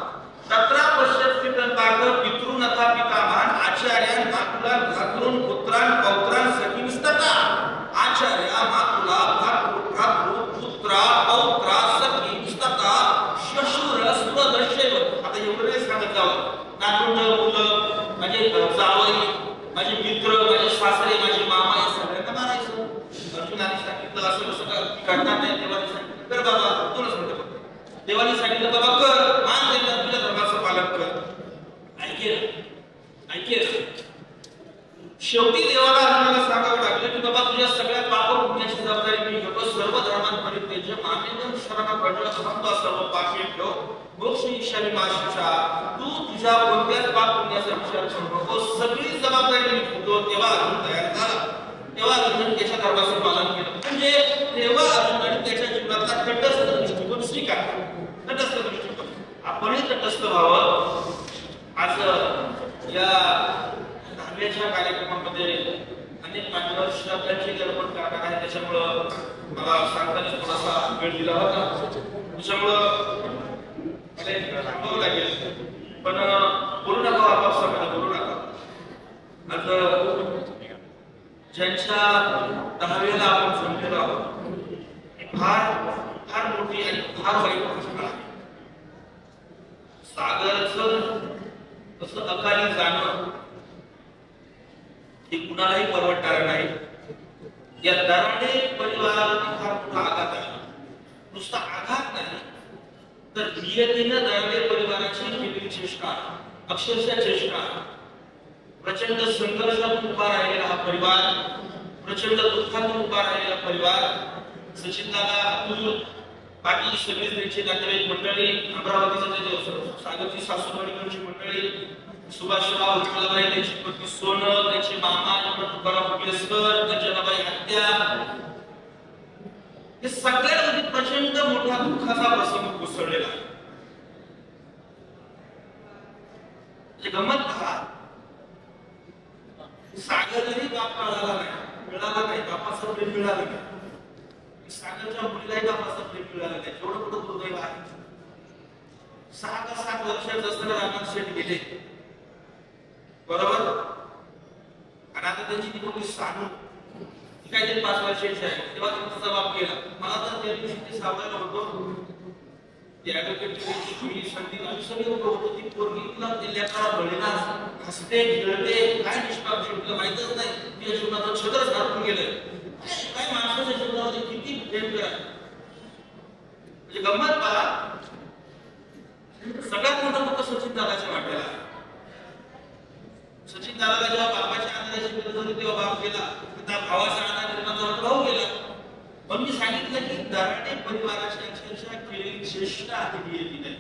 तत्रा पश्यत स्थितन पार्थ पितृनथा पितामहान आचार्यान मातुलान भ्रातॄन पुत्रान पौत्रान सखीन स्तता. आचार्य मातुला भ्रातृ पुत्रा पौत्रा सखी स्तता श्वशुर स्वदर्शैव. आता एवढं सांगत जावं, नातवंड मुलं, माझे जावई, माझे मित्र, माझे सासरे, माझे मामा या सगळ्यांना मारायचं. अर्जुनाने सांगितलं असं कसं करणार नाही. देवाने सांगितलं कर बाबा, दोनच म्हणतो. देवाने सांगितलं बाबा कर, मान देतात तुझ्या धर्माचं पालन कर. ऐकेल. शेवटी देवाला अर्जुनाला सांगावं लागलं की बाबा तुझ्या सगळ्या पाप पुण्याची जबाबदारी मी घेतो. सर्व धर्मांपरित्यज्य मामेदं शरणं व्रज अहं त्वा सर्व पापेभ्यो मोक्षयिष्यामि मा शुचा. तू तुझ्या कोणत्याच पाप पुण्याचा विचार करू नको, सगळी जबाबदारी मी घेतो. तेव्हा अर्जुन तयार झाला. तेव्हा अर्जुनाने त्याच्या धर्माचं पालन केलं. म्हणजे तेव्हा अर्जुनाने त्याच्या जीवनातला तटस्थ दृष्टिकोन स्वीकारला. तटस्थ दृष्टिकोन. आपणही तटस्थ व्हावं. आज या धाब्याच्या कार्यक्रमामध्ये अनेक मान्यवर शब्दांची अर्पण करणार आहे. त्याच्यामुळं मला सांगताना थोडासा वेळ दिला होता, त्याच्यामुळं मला थांबावं लागेल. पण बोलू नका आपापसामध्ये, बोलू नका. आज ज्यांच्या 10व्याला आपण जमलेलो आहोत, फार मोठी आणि फार वाईट घटना आहे. सागरचं तसं अकाली जाणं हे कुणालाही परवडणार नाही. या दराडे परिवारावरती फार मोठा आघात आहे. नुसता आघात नाही तर नियतीनं दराडे परिवाराची केलेली चेष्टा, अक्षरशः चेष्टा. प्रचंड संघर्षातून उभा राहिलेला हा परिवार, प्रचंड दुःखातून उभा राहिलेला परिवार. सचिनदादा, अतुल, बाकी सगळीच त्यांची नातेवाईक मंडळी, अमरावतीचं सागरची सासूबाईकडची मंडळी, सुभाषराव विठ्ठलबाई, त्यांची पत्नी सोनल, त्यांचे मामा तुकाराम फुलेसकर, त्यांच्याबाई हत्या, हे सगळ्यांमध्ये प्रचंड मोठा दुःखाचा प्रसंग कोसळलेला आहे. गंमत पहा, सागरही बाप मिळाला नाही, बापाचं प्रेम मिळालं नाही. सागरच्या मुलीला एका माणसाचं प्रेम मिळालं नाही. एवढं मोठं दुर्दैव आहे. 6 का 7 वर्षाचं असताना रामनाथ शेठ गेले, बरोबर. आणि आता त्यांची ती मुलगी सानू, ती काहीतरी 5 वर्षाची आहे. तेव्हा त्यांचा जबाब केला. मला तर त्या दिवशी ते सावरायला होतो, ती ऍडव्होकेट संधी सगळी होतो. ती पोरगी तिला लेकरा बळीला हसते खेळते, काय निष्पाप शेवटला माहितच नाही. तिच्या जीवनाचं छत्रच हरपून गेलंय. काय माणसाच्या जीवनामध्ये किती प्रेम करा. म्हणजे गंमत पहा, सगळ्यात मोठं दुःख सचिन दादाच्या वाट्याला. सचिन दादाला जेव्हा बाबाच्या आनंदाची गरज होती तेव्हा बाप गेला, त्या भावाच्या आनंदाचा भाऊ गेला. पण मी सांगितलं की दराडे परिवाराची अक्षरशः केलेली चेष्टा आहे ती नाही.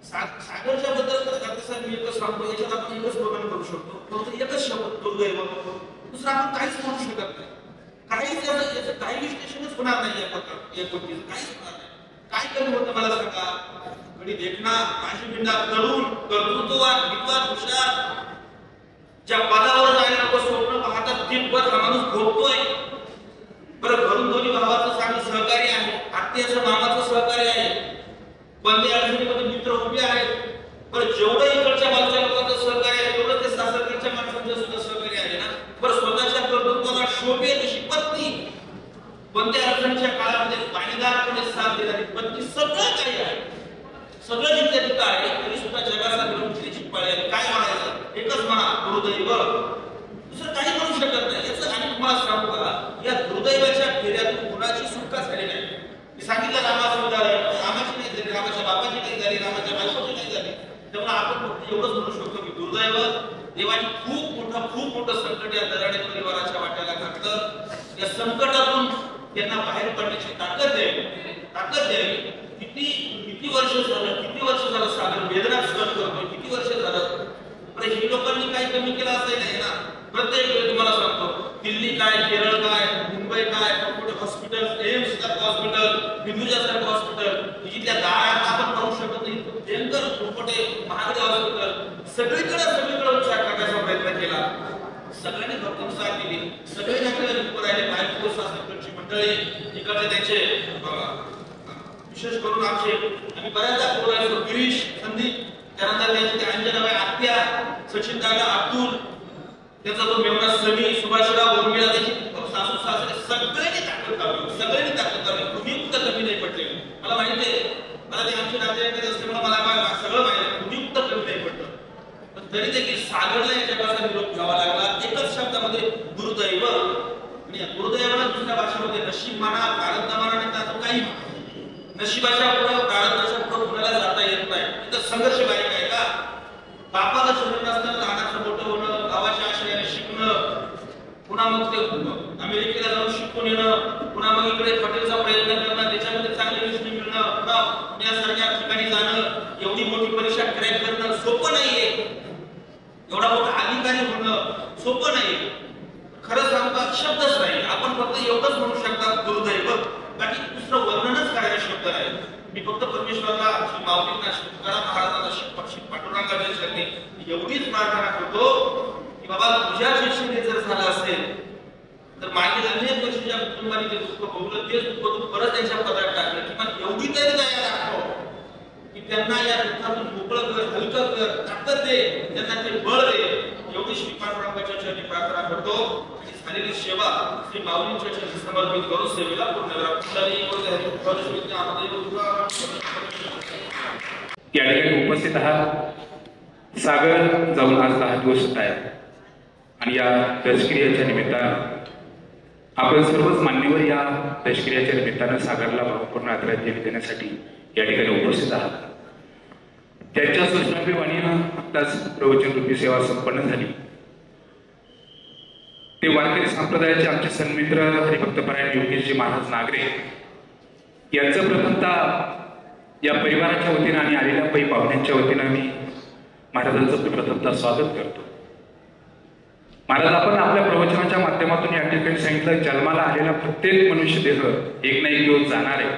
सागरच्या बद्दल तर आता मी एकच सांगतो, याच्यात आपण एकच वर्णन करू शकतो, फक्त एकच शब्द दुर्दैव. दुसरं आपण काहीच म्हणू शकत नाही. काहीच याचं काही विश्लेषणच होणार नाही. या गोष्टीचं काहीच होणार नाही. काय कमी होतं मला सांगा. कधी देखना माझी बिंडा तरुण कर्तृत्ववान विद्वान हुशार, ज्या पदावर जायला लोक स्वप्न पाहतात तिथवर हा माणूस भोगतोय. बरं, घरून दोन्ही भावाचं चांगलं सहकार्य आहे, आत्याचं मामाचं सहकार्य आहे, बंदे अडचणीमध्ये मित्र उभे आहेत. बरं, जेवढं इकडच्या बाजूच्या लोकांचं सहकार्य आहे तेवढं ते सासरकडच्या माणसांचं सुद्धा सहकार्य आहे ना. बरं, स्वतःच्या कर्तृत्वाला शोभे तशी पत्नी, बंदे अडचणीच्या काळामध्ये पाणीदारपणे साथ देणारी पत्नी, सगळं काही आहे. सगळं जिथे तिथं आहे, तरी सुद्धा जगाचा मिळून तिची पाळी आहे. काय म्हणायचं? एकच म्हणा, दुर्दैव. दुसरं काही म्हणू शकत नाही. याचं आणि तुम्हाला सांगू का, या दुर्दैवाच्या फेऱ्यातून कुणाची सुटका झाली नाही. मी सांगितलं रामाचं उदाहरण, रामाची नाही झाली, रामाच्या बापाची नाही झाली, रामाच्या बायकोची नाही झाली. त्यामुळे आपण फक्त एवढंच म्हणू शकतो की दुर्दैव, देवाने खूप मोठं संकट या दराडे परिवाराच्या वाट्याला घातलं. या संकटातून त्यांना बाहेर पडण्याची ताकद द्यावी. किती वर्ष झालं सागर वेदना सहन करतोय, किती वर्ष झालं. पण ही लोकांनी काही कमी केलं असं नाही ना. प्रत्येक वेळी तुम्हाला सांगतो, दिल्ली काय, केरळ काय, मुंबई काय, मोठे हॉस्पिटल, एम्स सारखं हॉस्पिटल, हिंदुजा सारखं हॉस्पिटल, जिथल्या दारात आपण पाहू शकत नाही, भयंकर मोठे महागडे हॉस्पिटल, सगळीकडे उपचार करण्याचा प्रयत्न केला. सगळ्यांनी भरपूर साथ दिली. सगळे आपल्याला उभं राहिले. बायको सासरकडची मंडळी, इकडे त्याचे विशेष करून आम्ही बऱ्याचदा बोलायचो, गिरीश, संदीप, त्यानंतर त्यांची अंजनाबाई आत्या, सचिन दादा, अब्दुल, त्याचा जो मेवना समी, सुभाषराव, उर्मिला, त्याची सासू सासरे, सगळ्यांनी ताकद लावली. कुणी कुठं कमी नाही पडले. मला माहिती आहे, मला ते आमचे नातेवाईक असल्यामुळे मला सगळं माहिती आहे, कुणी कुठं कमी नाही पडलं. पण तरी देखील सागरला या जगाचा निरोप घ्यावा लागला एकच शब्दामध्ये, दुर्दैव. आणि या दुर्दैवाला दुसऱ्या भाषेमध्ये नशीब म्हणा, प्रारब्ध म्हणा, नाही त्याचं काही नशिबाच्या पुढे प्रारब्धाच्या पुढे कुणाला जाता येत नाही. इथं संघर्ष बारीक आहे का? बापाला शरीर नसताना लहानाचं मोठं होणं, गावाच्या आश्रयाने शिकणं, पुन्हा मग ते अमेरिकेला जाऊन शिकून येणं, पुन्हा मग इकडे हॉटेलचा प्रयत्न करणं, त्याच्यामध्ये चांगली नोकरी मिळणं, पुन्हा पुण्यासारख्या ठिकाणी जाणं, एवढी मोठी परीक्षा क्रॅक करणं सोपं नाहीये. एवढा मोठा अधिकारी होणं सोपं नाहीये. खरं सांगता शब्दच नाही. आपण फक्त एवढंच म्हणू शकतात, दुर्दैव. बाकी दुसरं वर्णनच करायला शब्द नाही. मी फक्त परमेश्वराला, माऊलींना, तुकाराम महाराजांना, पांडुरंगाच्या चरणी एवढीच प्रार्थना करतो की बाबा, तुझ्या शिक्षेने जर झालं असेल तर मागील अनेक वर्षी ज्या कुटुंबाने जे दुःख भोगलं तेच दुःख तू परत त्यांच्या पदात टाकलं. किंवा एवढी तरी दया दाखव की त्यांना या दुःखातून मोकळं कर, हलकं कर, ताकद दे, त्यांना ते बळ दे. एवढी श्री पांडुरंगाच्या चरणी प्रार्थना करतो. झालेली सेवा श्री माऊलींच्या चरणी समर्पित करून सेवेला पूर्ण करा. या ठिकाणी उपस्थित आहात. सागर जाऊन आज 10 दिवस होत आहेत आणि या दशक्रियेच्या निमित्तानं आपण सर्वच मान्यवर या दशक्रियेच्या निमित्तानं सागरला भावपूर्ण आदरांजली देण्यासाठी या ठिकाणी उपस्थित आहात. त्यांच्या सूचनाप्रमाणे आत्ताच प्रवचन रूपी सेवा संपन्न झाली. ते वारकरी संप्रदायाचे आमचे सन्मित्र हरिभक्तपरायण योगेशजी महाराज नागरे यांचं प्रथमतः या परिवाराच्या वतीनं आणि आलेल्या पै पाहुण्यांच्या वतीनं मी महाराजांचं प्रथमतः स्वागत करतो. महाराज, आपण आपल्या प्रवचनाच्या माध्यमातून या ठिकाणी सांगितलं, जन्माला आलेला प्रत्येक मनुष्य देह एक ना एक दिवस जाणार आहे.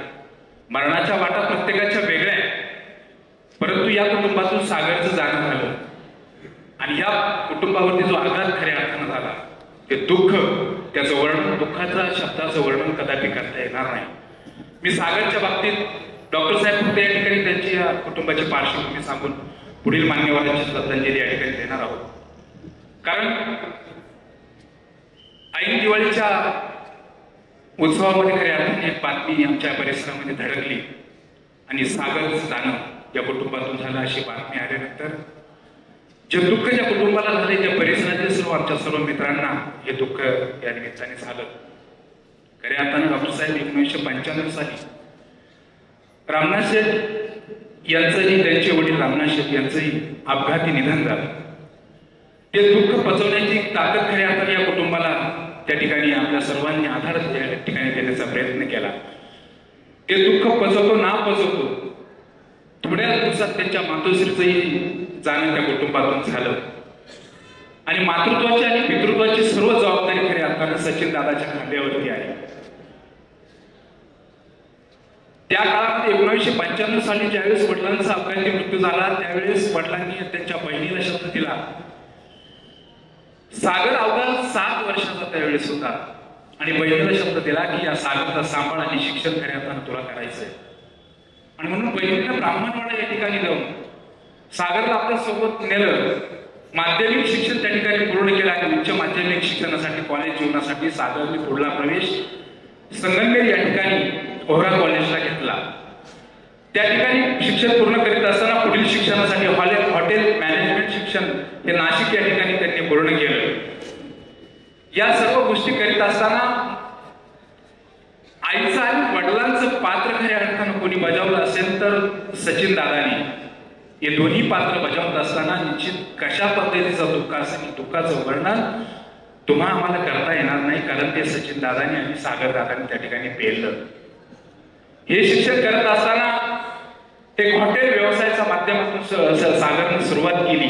मरणाच्या वाटा प्रत्येकाच्या वेगळ्या आहेत. परंतु या कुटुंबातून सागरचं जाणं झालं आणि या कुटुंबावरती जो आघात खऱ्या अर्थानं झाला, ते दुःख त्याचं वर्णन, दुःखाचा शब्दाचं वर्णन कदापि करता येणार नाही. मी सागरच्या बाबतीत डॉक्टर साहेब फक्त या ठिकाणी त्यांची या कुटुंबाची पार्श्वभूमी सांगून पुढील मान्यवरांची श्रद्धांजली या ठिकाणी देणार आहोत. कारण ऐन दिवाळीच्या उत्सवामध्ये खऱ्या अर्थाने एक बातमी आमच्या परिसरामध्ये धडकली आणि सागरचं जाणं या कुटुंबातून झालं. अशी बातमी आल्यानंतर जे दुःख ज्या कुटुंबाला झाले, त्या परिसरातील सर्व आमच्या सर्व मित्रांना हे दुःख या निमित्ताने झालं. खऱ्या अर्थानं डॉक्टर साहेब 1995 साली रामनाथ शेठ यांचंही, त्यांचे वडील रामनाथ शेठ यांचंही अपघाती निधन झालं. ते दुःख पचवण्याची ताकद खऱ्या अर्थाने या कुटुंबाला त्या ठिकाणी आपल्या सर्वांनी आधार त्या ठिकाणी देण्याचा प्रयत्न केला. ते दुःख पचवतो ना पचवतो थोड्या दिवसात त्यांच्या मातोश्रीचंही जाणं त्या कुटुंबातून झालं आणि मातृत्वाची आणि पितृत्वाची सर्व जबाबदारी खऱ्या अर्थानं सचिन दादाच्या खांद्यावरती आहे. त्या काळामध्ये 1995 साली ज्यावेळेस वडिलांचा अपघाती मृत्यू झाला, त्यावेळेस वडिलांनी त्यांच्या बहिणीला शब्द दिला. सागर अवघा 7 वर्षाचा त्यावेळेस होता आणि बहिणीला शब्द दिला की या सागरचा सांभाळ आणि शिक्षण खऱ्या अर्थानं तुला करायचंय. आणि म्हणून बहिणीला ब्राह्मणवाडा या ठिकाणी जाऊन सागरला आपल्या सोबत नेलं. माध्यमिक शिक्षण त्या ठिकाणी पूर्ण केलं आणि उच्च माध्यमिक शिक्षणासाठी, कॉलेज जीवनासाठी सागरने पुढला प्रवेश संगमनेर या ठिकाणी ओहरा कॉलेजला घेतला. त्या ठिकाणी शिक्षण पूर्ण करीत असताना पुढील शिक्षणासाठी हॉटेल मॅनेजमेंट शिक्षण हे नाशिक या ठिकाणी त्यांनी पूर्ण केलं. या सर्व गोष्टी करीत असताना आईचं आणि वडिलांचं पात्र खऱ्या अर्थानं कोणी बजावलं असेल तर सचिन दादानी. हे दोन्ही पात्र बजावत असताना निश्चित कशा पद्धतीचं दुःख असेल, दुःखाचं वर्णन तुम्हाला आम्हाला करता येणार नाही, कारण ते सचिन दादानी आणि सागर दादानी त्या ठिकाणी पेललं. हे शिक्षण करत असताना एक हॉटेल व्यवसायाच्या माध्यमातून सागरने सुरुवात केली.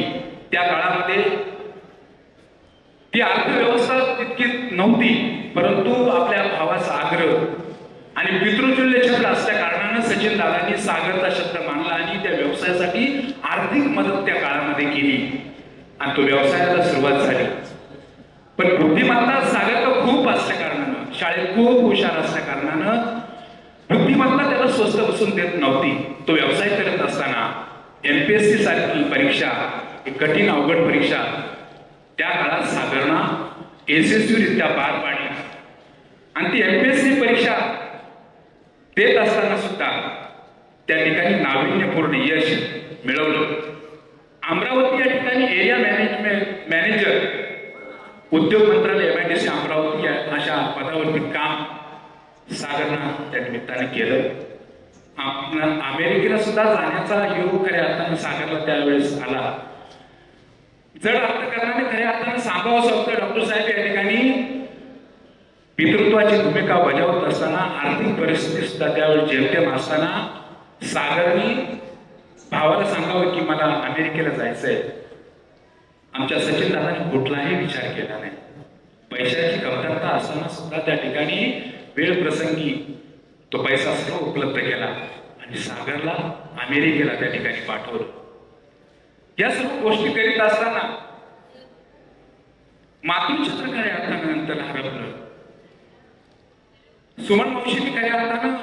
त्या काळामध्ये ती अर्थव्यवस्था तितकी नव्हती, परंतु आपल्या भावाचा आग्रह आणि पितृतुल्य छत्र असल्या कारणानं सचिन दादांनी सागरचा शब्द मानला आणि त्या व्यवसायासाठी आर्थिक मदत त्या काळामध्ये केली आणि तो व्यवसायाला सुरुवात झाली. पण बुद्धिमत्ता सागर तर खूप असल्या कारणानं, शाळेत खूप हुशार असल्या कारणानं बुद्धिमत्ता त्याला स्वस्त बसून देत नव्हती. तो व्यवसाय करत असताना MPSC सारखी परीक्षा, एक कठीण अवघड परीक्षा त्या काळात सागरना यशस्वीरित्या पार पाडली आणि ती MPSC परीक्षा देत असताना सुद्धा त्या ठिकाणी नाविन्यपूर्ण यश मिळवलं. अमरावती या ठिकाणी एरिया मॅनेजर उद्योग मंत्रालय MIDC अमरावती अशा पदावरती काम सागरनं त्या निमित्ताने केलं. अमेरिकेला सुद्धा जाण्याचा योग खऱ्या अर्थानं सागरला त्यावेळेस आला. जड अर्थकारणाने खऱ्या अर्थानं सांगावं होतं डॉक्टर साहेब या ठिकाणी पितृत्वाची भूमिका बजावत असताना, आर्थिक परिस्थिती सुद्धा त्यावेळी जेमतेम असताना सागरनी भावाला सांगावं की मला अमेरिकेला जायचंय. आमच्या सचिन दादांनी कुठलाही विचार केला नाही. पैशाची कमतरता असताना सुद्धा त्या ठिकाणी वेळ प्रसंगी तो पैसा सर्व उपलब्ध केला आणि सागरला अमेरिकेला त्या ठिकाणी पाठवलं. या सर्व गोष्टी करीत असताना मातृछत्र खऱ्या अर्थानं नंतर हरपलं. सुमन मावशीने खऱ्या अर्थानं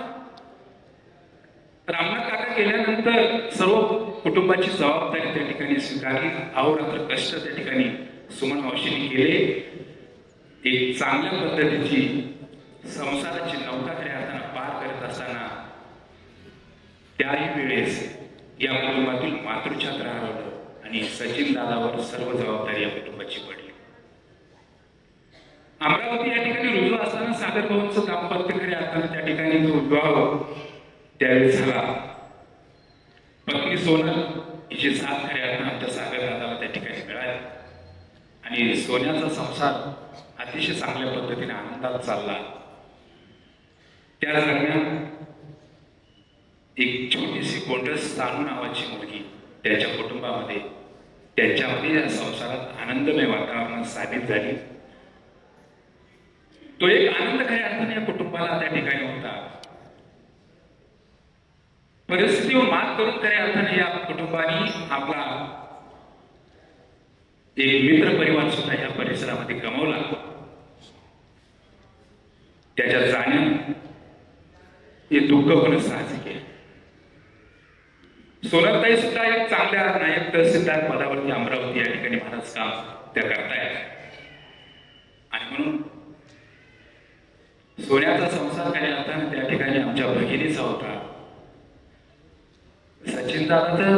रामनाथ काका गेल्यानंतर सर्व कुटुंबाची जबाबदारी त्या ठिकाणी स्वीकारली. अहोरात्र कष्ट त्या ठिकाणी सुमन मावशीने केले. एक चांगल्या पद्धतीची संसाराची नौका खऱ्या अर्थानं पार करत असताना त्याही वेळेस या कुटुंबातील मातृछत्र हरवलं आणि सचिन दादावर सर्व जबाबदारी या कुटुंबाची पडली. अमरावती या ठिकाणी रुजू असताना सागर भाऊंचं दाम्पत्य खऱ्या अर्थानं त्या ठिकाणी जो विवाह त्यावेळी झाला. पत्नी सोनल हिची साथ खऱ्या अर्थानं आमच्या सागर दादाला त्या ठिकाणी मिळाली आणि सोन्याचा संसार अतिशय चांगल्या पद्धतीने आनंदात चालला. त्या दरम्यान एक छोटीशी गोंडस सानू नावाची मुलगी त्यांच्या कुटुंबामध्ये, त्यांच्यामध्ये या संसारात आनंदमय वातावरण साबित झाली. तो एक आनंद खऱ्या अर्थाने या कुटुंबाला त्या ठिकाणी होता. परिस्थितीवर मात करून खऱ्या अर्थाने या कुटुंबाने आपला एक मित्र परिवार सुद्धा या परिसरामध्ये गमावला. त्याच्या जाणीव हे दुःख होणं साहजिक आहे. सोनलताई सुद्धा एक चांगल्या नायक तहसीलदार पदावरती अमरावती या ठिकाणी महाराज काम त्या करतायत. आणि म्हणून सोन्याचा संसार काही आता त्या ठिकाणी आमच्या भगिनीचा होता. सचिन दादा तर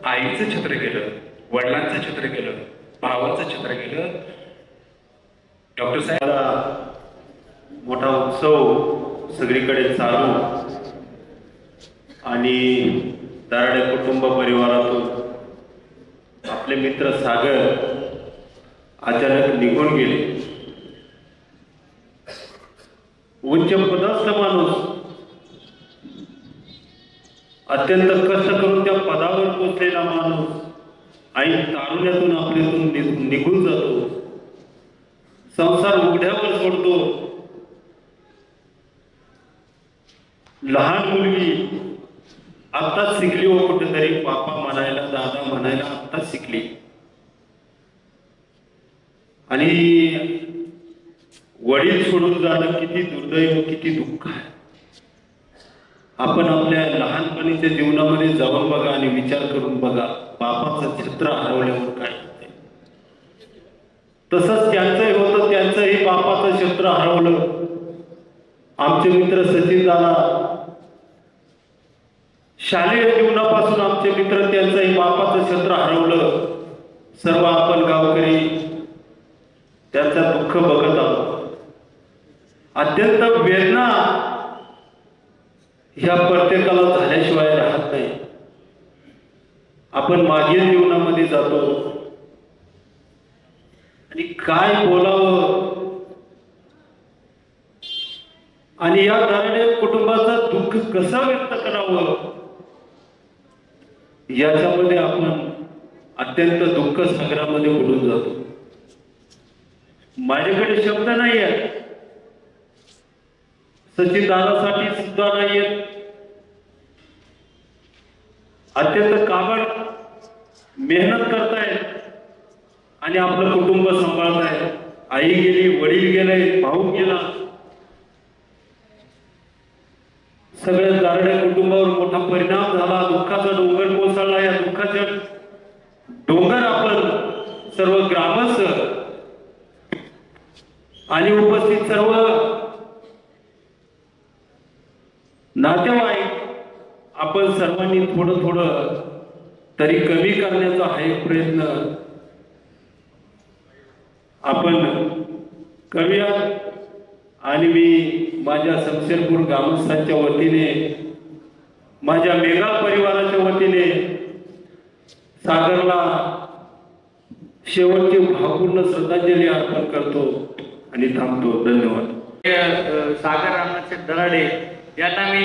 आईचं छत्र गेलं, वडिलांचं छत्र गेलं, भावाचं छत्र गेलं. डॉक्टर साहेब मोठा उत्सव सगळीकडे चालू आणि दराडे कुटुंब परिवारातून आपले मित्र सागर अचानक निघून गेले. उच्च पदस्थ माणूस अत्यंत कष्ट करून त्या पदावर पोचलेला माणूस आई तारुण्यातून आपल्यातून निघून जातो, संसार उघड्यावर सोडतो. लहान मुलगी आत्ताच शिकली हो, कुठेतरी पापा म्हणायला, दादा म्हणायला आत्ताच शिकली. आणि वडील सोडून जाणं किती दुर्दैव, किती दुःख आहे. आपण आपल्या लहानपणीच्या जीवनामध्ये जाऊन बघा आणि विचार करून बघा, बापाचं छत्र हरवल्यावर काय होते. तसंच त्यांचंही होतं, त्यांचंही बापाचं छत्र हरवलं. आमचे मित्र सचिन दादा शालेय जीवनापासून आमचे मित्र, त्यांचंही बापाचं छत्र हरवलं. सर्व आपण गावकरी त्यांचं दुःख बघत आहोत. अत्यंत वेदना ह्या प्रत्येकाला झाल्याशिवाय राहत नाही. आपण मागील जीवनामध्ये जातो आणि काय बोलावं आणि या दराडे कुटुंबाचं दुःख कसं व्यक्त करावं याच्यामध्ये आपण अत्यंत दुःख सागरामध्ये बुडून जातो. माझ्याकडे शब्द नाही आहेत, सचिन दादासाठी सुद्धा नाही आहेत. अत्यंत काबड मेहनत करतायत आणि आपलं कुटुंब सांभाळतायत. आई गेली, वडील गेले, भाऊ गेला. सगळ्या दराडे कुटुंबावर मोठा परिणाम झाला. दुःखाचा डोंगर कोसळला. या दुःखाच्या डोंगर आपण सर्व ग्रामस्थ आणि उपस्थित सर्व नातेवाईक आपण सर्वांनी थोडं थोडं तरी कमी करण्याचा हा एक प्रयत्न आपण करूया. आणि मी माझ्या शमशेरपूर ग्रामस्थांच्या वतीने, माझ्या मेघा परिवाराच्या वतीने सागरला शेवटची भावपूर्ण श्रद्धांजली अर्पण करतो आणि थांबतो. धन्यवाद. सागर रामनाथ दराडे यांना मी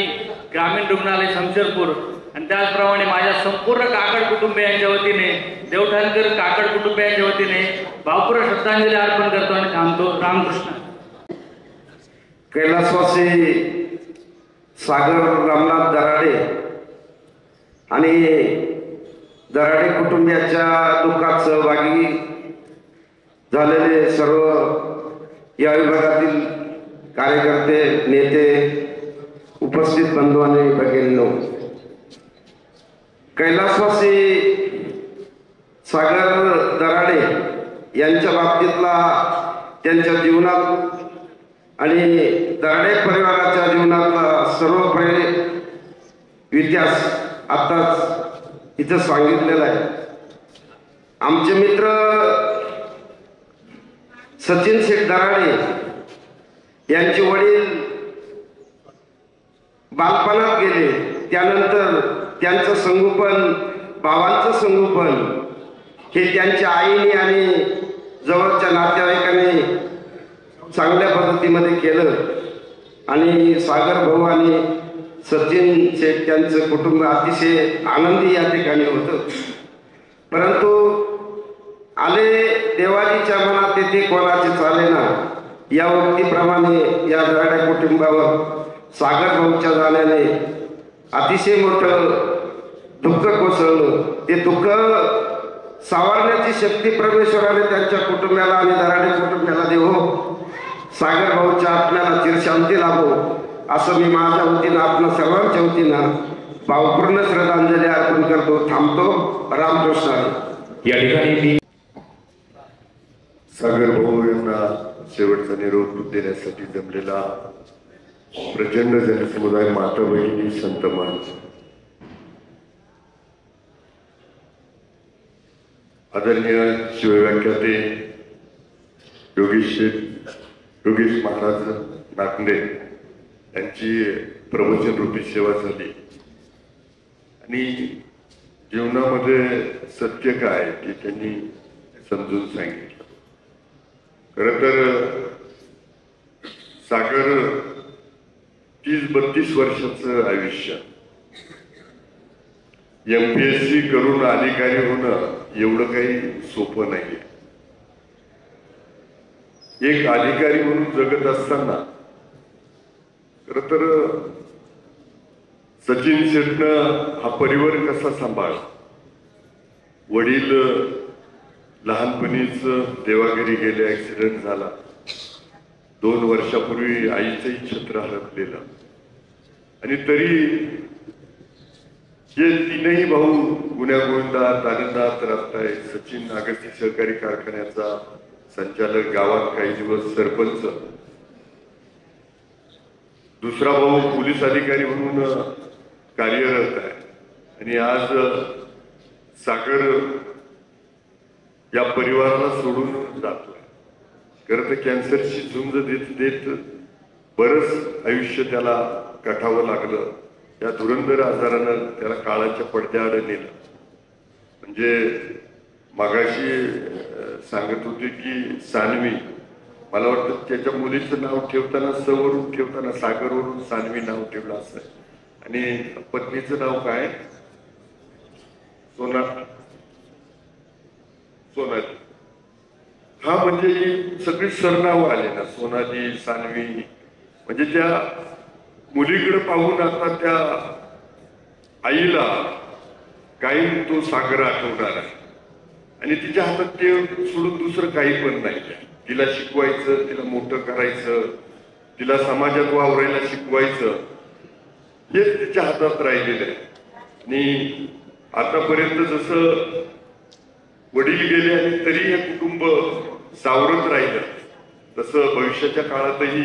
ग्रामीण रुग्णालय शमशेरपूर आणि त्याचप्रमाणे माझ्या संपूर्ण काकड कुटुंबियांच्या वतीने, देवठाणकर काकड कुटुंबियांच्या वतीने भावपूर्ण श्रद्धांजली अर्पण करतो आणि थांबतो. रामकृष्ण. कैलासवासी सागर रामनाथ दराडे आणि दराडे कुटुंबियाच्या दुःखात सहभागी झालेले सर्व या विभागातील कार्यकर्ते, नेते, उपस्थित बंधू आणि भगिनींनो, कैलासवासी सागर दराडे यांच्या बाबतीतला त्यांच्या जीवनात आणि दराडे परिवाराच्या जीवनातला सर्व पहिले इतिहास आताच इथं सांगितलेला आहे. आमचे मित्र सचिन शेठ दराडे यांचे वडील बालपणात गेले. त्यानंतर त्यांचं संगोपन, भावांचं संगोपन हे त्यांच्या आईने आणि जवळच्या नातेवाईकांनी चांगल्या पद्धतीमध्ये केलं. आणि सागर भाऊ आणि सचिन शेठ त्यांचं कुटुंब अतिशय आनंदी या ठिकाणी होतं. परंतु आले देवाजीच्या मनात येथे कोणाचे चाले ना, या उक्तीप्रमाणे या दराडे कुटुंबावर सागर भाऊच्या जाण्याने अतिशय मोठं दुःख कोसळलं. ते दुःख सावरण्याची शक्ती परमेश्वराने त्यांच्या कुटुंबाला आणि दराडे कुटुंबाला देवो. सागर भाऊच्या आत्म्याला चिरशांती लाभो असं मी माझ्या वतीनं आपल्या सर्वांच्या वतीनं भावपूर्ण श्रद्धांजली अर्पण करतो. थांबतो. रामकृष्ण हरी. या ठिकाणी मी सागर भाऊ यांना शेवटचा निरोप देण्यासाठी जमलेला प्रचंड जनसमुदाय, माता भगिनी, संत महाराज, आदरणीय शिवव्याख्याते योगेश महाराज नागणे यांची प्रवचन रूपी सेवा झाली आणि जीवनामध्ये सत्य काय ते त्यांनी समजून सांगितलं. खरं तर सागर 30-32 वर्षाचं आयुष्य, MPSC करून अधिकारी होणं एवढं काही सोपं नाहीये. एक अधिकारी म्हणून जगत असताना खरं तर सचिन शेट्टनं हा परिवार कसा सांभाळ, वडील लहानपणीच देवाघरी गेले, ऍक्सिडेंट झाला, 2 वर्षापूर्वी आईचंही छत्र हरपलेलं आणि तरी हे 3ही भाऊ गुण्यागोविंदात आनंदात राहताय. सचिन अगस्ती सहकारी कारखान्याचा संचालक, गावात काही दिवस सरपंच, दुसरा भाऊ पोलीस अधिकारी म्हणून कार्यरत आहे आणि आज सागर या परिवाराला सोडून जातोय. खरं तर कॅन्सरची झुंज देत देत बरंच आयुष्य त्याला गाठावं लागलं. या धुरंधर आजारानं त्याला काळाच्या पडद्याआड नेलं. म्हणजे मागाशी सांगत होते की सानवी, मला वाटतं त्याच्या मुलीचं नाव ठेवताना सवरून ठेवताना सागरवरून सानवी नाव ठेवलं असं आणि पत्नीचं नाव काय, सोनाली. हा म्हणजे ही सगळी सरनाव आले ना, सोनाली, सानवी, म्हणजे त्या मुलीकडे पाहून आता त्या आईला काही तो सागर आठवणार आहे आणि तिच्या हातात ते सोडून दुसरं काही पण नाही. तिला शिकवायचं, तिला मोठं करायचं, तिला समाजात वावरायला शिकवायचं, हेच तिच्या हातात राहिलेलं आहे. आणि आतापर्यंत जसं वडील गेले आणि तरी हे कुटुंब सावरत राहिलं, तसं भविष्याच्या काळातही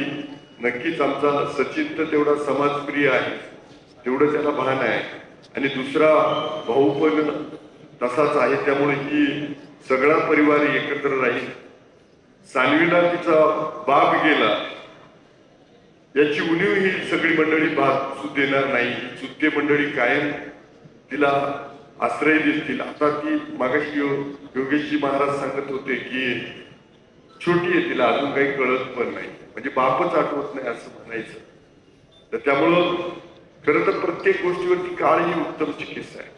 नक्कीच आमचा सचिन तर तेवढा समाजप्रिय आहे, तेवढं त्याला भान आहे आणि दुसरा भाऊ पण तसाच आहे. त्यामुळे ही सगळा परिवार एकत्र राहील. सानवीला तिचा बाप गेला याची उणीव ही सगळी मंडळी भासू देणार नाही. चुलते मंडळी कायम तिला आश्रय देतील. आता ती मागाशी योगेशजी महाराज सांगत होते की छोटी आहे, तिला अजून काही कळत पण नाही, म्हणजे बापच आठवत नाही असं म्हणायचं. तर त्यामुळं खरं तर प्रत्येक गोष्टीवरती काळ ही उत्तम चिकित्सा आहे.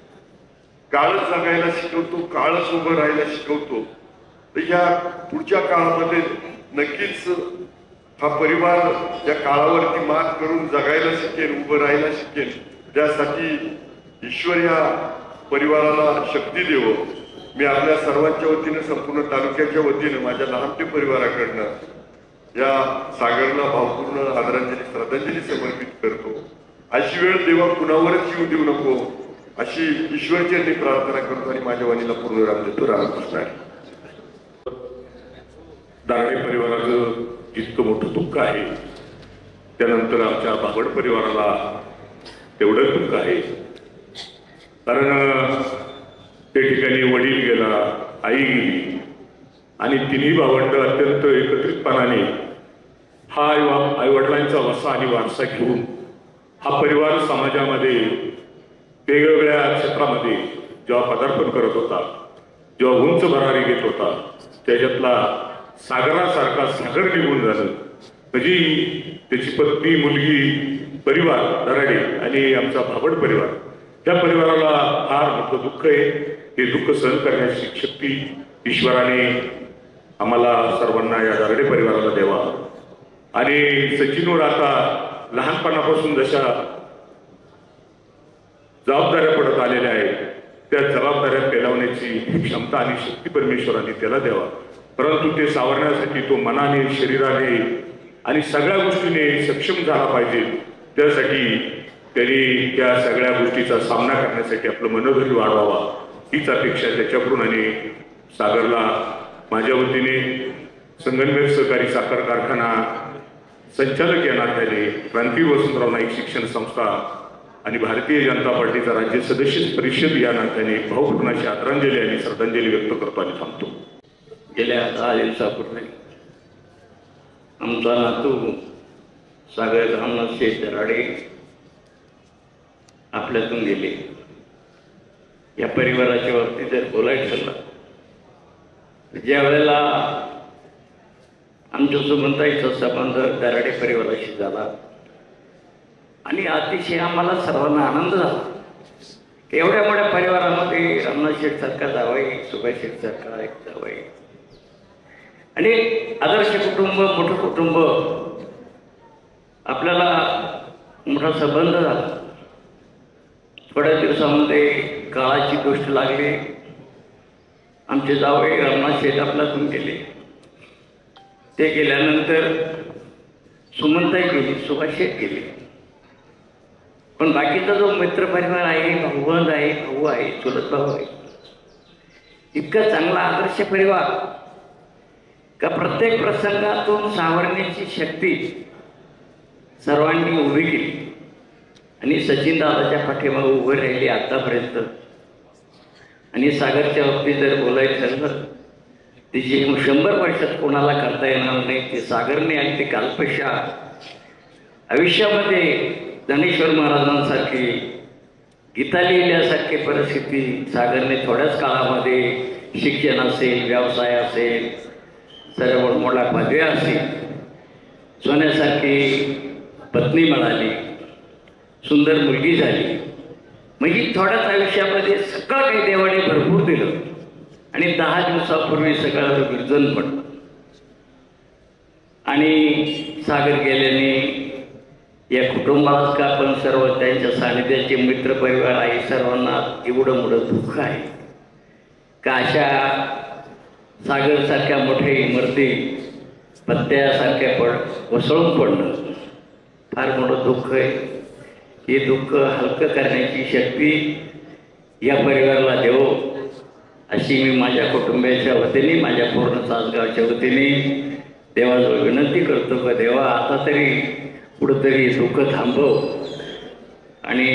काळच जगायला शिकवतो, काळच उभं राहायला शिकवतो. तर ह्या पुढच्या काळामध्ये नक्कीच हा परिवार या काळावरती मात करून जगायला शिकेल, उभं राहायला शिकेल. त्यासाठी ईश्वर या परिवाराला शक्ती देवो. मी आपल्या सर्वांच्या वतीनं, संपूर्ण तालुक्याच्या वतीनं, माझ्या लहानटे परिवाराकडनं या सागरला भावपूर्ण आदरांजली, श्रद्धांजली समर्पित करतो. अशी वेळ देवा कुणावरच येऊ देऊ नको अशी ईश्वरचरणी प्रार्थना करतो आणि माझ्या वाणीला पूर्णविराम देतो. रामकृष्ण. दारडे परिवाराचं जितकं मोठं दुःख आहे, त्यानंतर आमच्या बाबड परिवाराला तेवढंच दुःख आहे. कारण त्या ठिकाणी वडील गेला, आई गेली आणि तिन्ही भावंड अत्यंत एकत्रितपणाने हा आईवडिलांचा वसा आणि वारसा घेऊन हा परिवार समाजामध्ये वेगवेगळ्या क्षेत्रामध्ये जेव्हा पदार्पण करत होता, जेव्हा उंच भरारी घेत होता, त्याच्यातला सागरासारखा सागर निघून झालं. म्हणजे त्याची पत्नी, मुलगी, परिवार दराडे आणि आमचा भाबड परिवार, त्या परिवाराला फार मोठं दुःख आहे. हे दुःख सहन करण्याची शक्ती ईश्वराने आम्हाला सर्वांना या दराडे परिवाराला द्यावा. आणि सचिनवर आता लहानपणापासून जशा जबाबदाऱ्या पडत आलेल्या आहेत, त्या जबाबदाऱ्या पेलवण्याची क्षमता आणि शक्ती परमेश्वराने त्याला द्यावा. परंतु ते सावरण्यासाठी तो मनाने, शरीराने आणि सगळ्या गोष्टीने सक्षम झाला पाहिजे. त्यासाठी त्यांनी त्या सगळ्या गोष्टीचा सामना करण्यासाठी आपलं मनोबल वाढवावा हीच अपेक्षा त्याच्याकडून. आणि सागरला माझ्या वतीने संगमनेर सहकारी साखर कारखाना संचालक या नात्याने, क्रांती वसंतराव नाईक शिक्षण संस्था आणि भारतीय जनता पार्टीचा राज्य सदस्य परिषद या नात्याने भावपूर्णाची आदरांजली आणि श्रद्धांजली व्यक्त करतो आणि थांबतो. गेल्या 10 दिवसापूर्वी आमचा नातू सागर रामनाथ शेठ दराडे आपल्यातून गेले. या परिवाराच्या बाबतीत जर बोलायचं ठरलं, ज्या वेळेला आमच्या सुमनताईचा संबंध दराडे परिवाराशी झाला आणि अतिशय आम्हाला सर्वांना आनंद झाला. एवढ्या मोठ्या परिवारामध्ये रामनाथ शेठ सारखा जावई, सुभाष शेठ सारखा एक जावई आणि आदर्श कुटुंब, मोठं कुटुंब, आपल्याला मोठा संबंध झाला. थोड्या दिवसामध्ये काळाची गोष्ट लागली. आमचे जावई रामनाथ शेठ आपल्यातून गेले. ते गेल्यानंतर सुमनताई गेली, सुभाष शेठ गेले. पण बाकीचा जो मित्रपरिवार आहे, भाऊबंद आहे, भाऊ आहे, चुलत भाऊ आहे, इतका चांगला आदर्श परिवार का प्रत्येक प्रसंगातून सावरण्याची शक्ती सर्वांनी उभी केली आणि सचिन दादाच्या पाठीमागे उभे राहिली आतापर्यंत. आणि सागरच्या बाबतीत जर बोलायचं ठरलं, तिची 100 वर्षात कोणाला करता येणार नाही. ते सागरने अगदी काल्पशा आयुष्यामध्ये ज्ञानेश्वर महाराजांसारखी, गीता लिहिल्यासारखी परिस्थिती सागरने थोड्याच काळामध्ये, शिक्षण असेल, व्यवसाय असेल, सर्व मोठ्या पदव्या असतील, सोन्यासारखी पत्नी मिळाली, सुंदर मुलगी झाली. म्हणजे थोड्याच आयुष्यामध्ये सगळं काही देवाने भरपूर दिलं आणि 10 दिवसापूर्वी सगळं विरजन पडलं. आणि सागर गेल्याने या कुटुंबालाच का पण सर्व त्यांच्या सानिध्याचे मित्रपरिवार आहे, सर्वांना एवढं मोठं दुःख आहे का अशा सागरसारख्या मोठ्या इमारती पत्त्यासारख्या कोसळून पडणं फार मोठं दुःख आहे. हे दुःख हलकं करण्याची शक्ती या परिवाराला देवो अशी मी माझ्या कुटुंबियाच्या वतीने, माझ्या पूर्ण सासगावच्या वतीने देवाजवळ विनंती करतो का देवा आता तरी कुठंतरी दुःख थांबव. आणि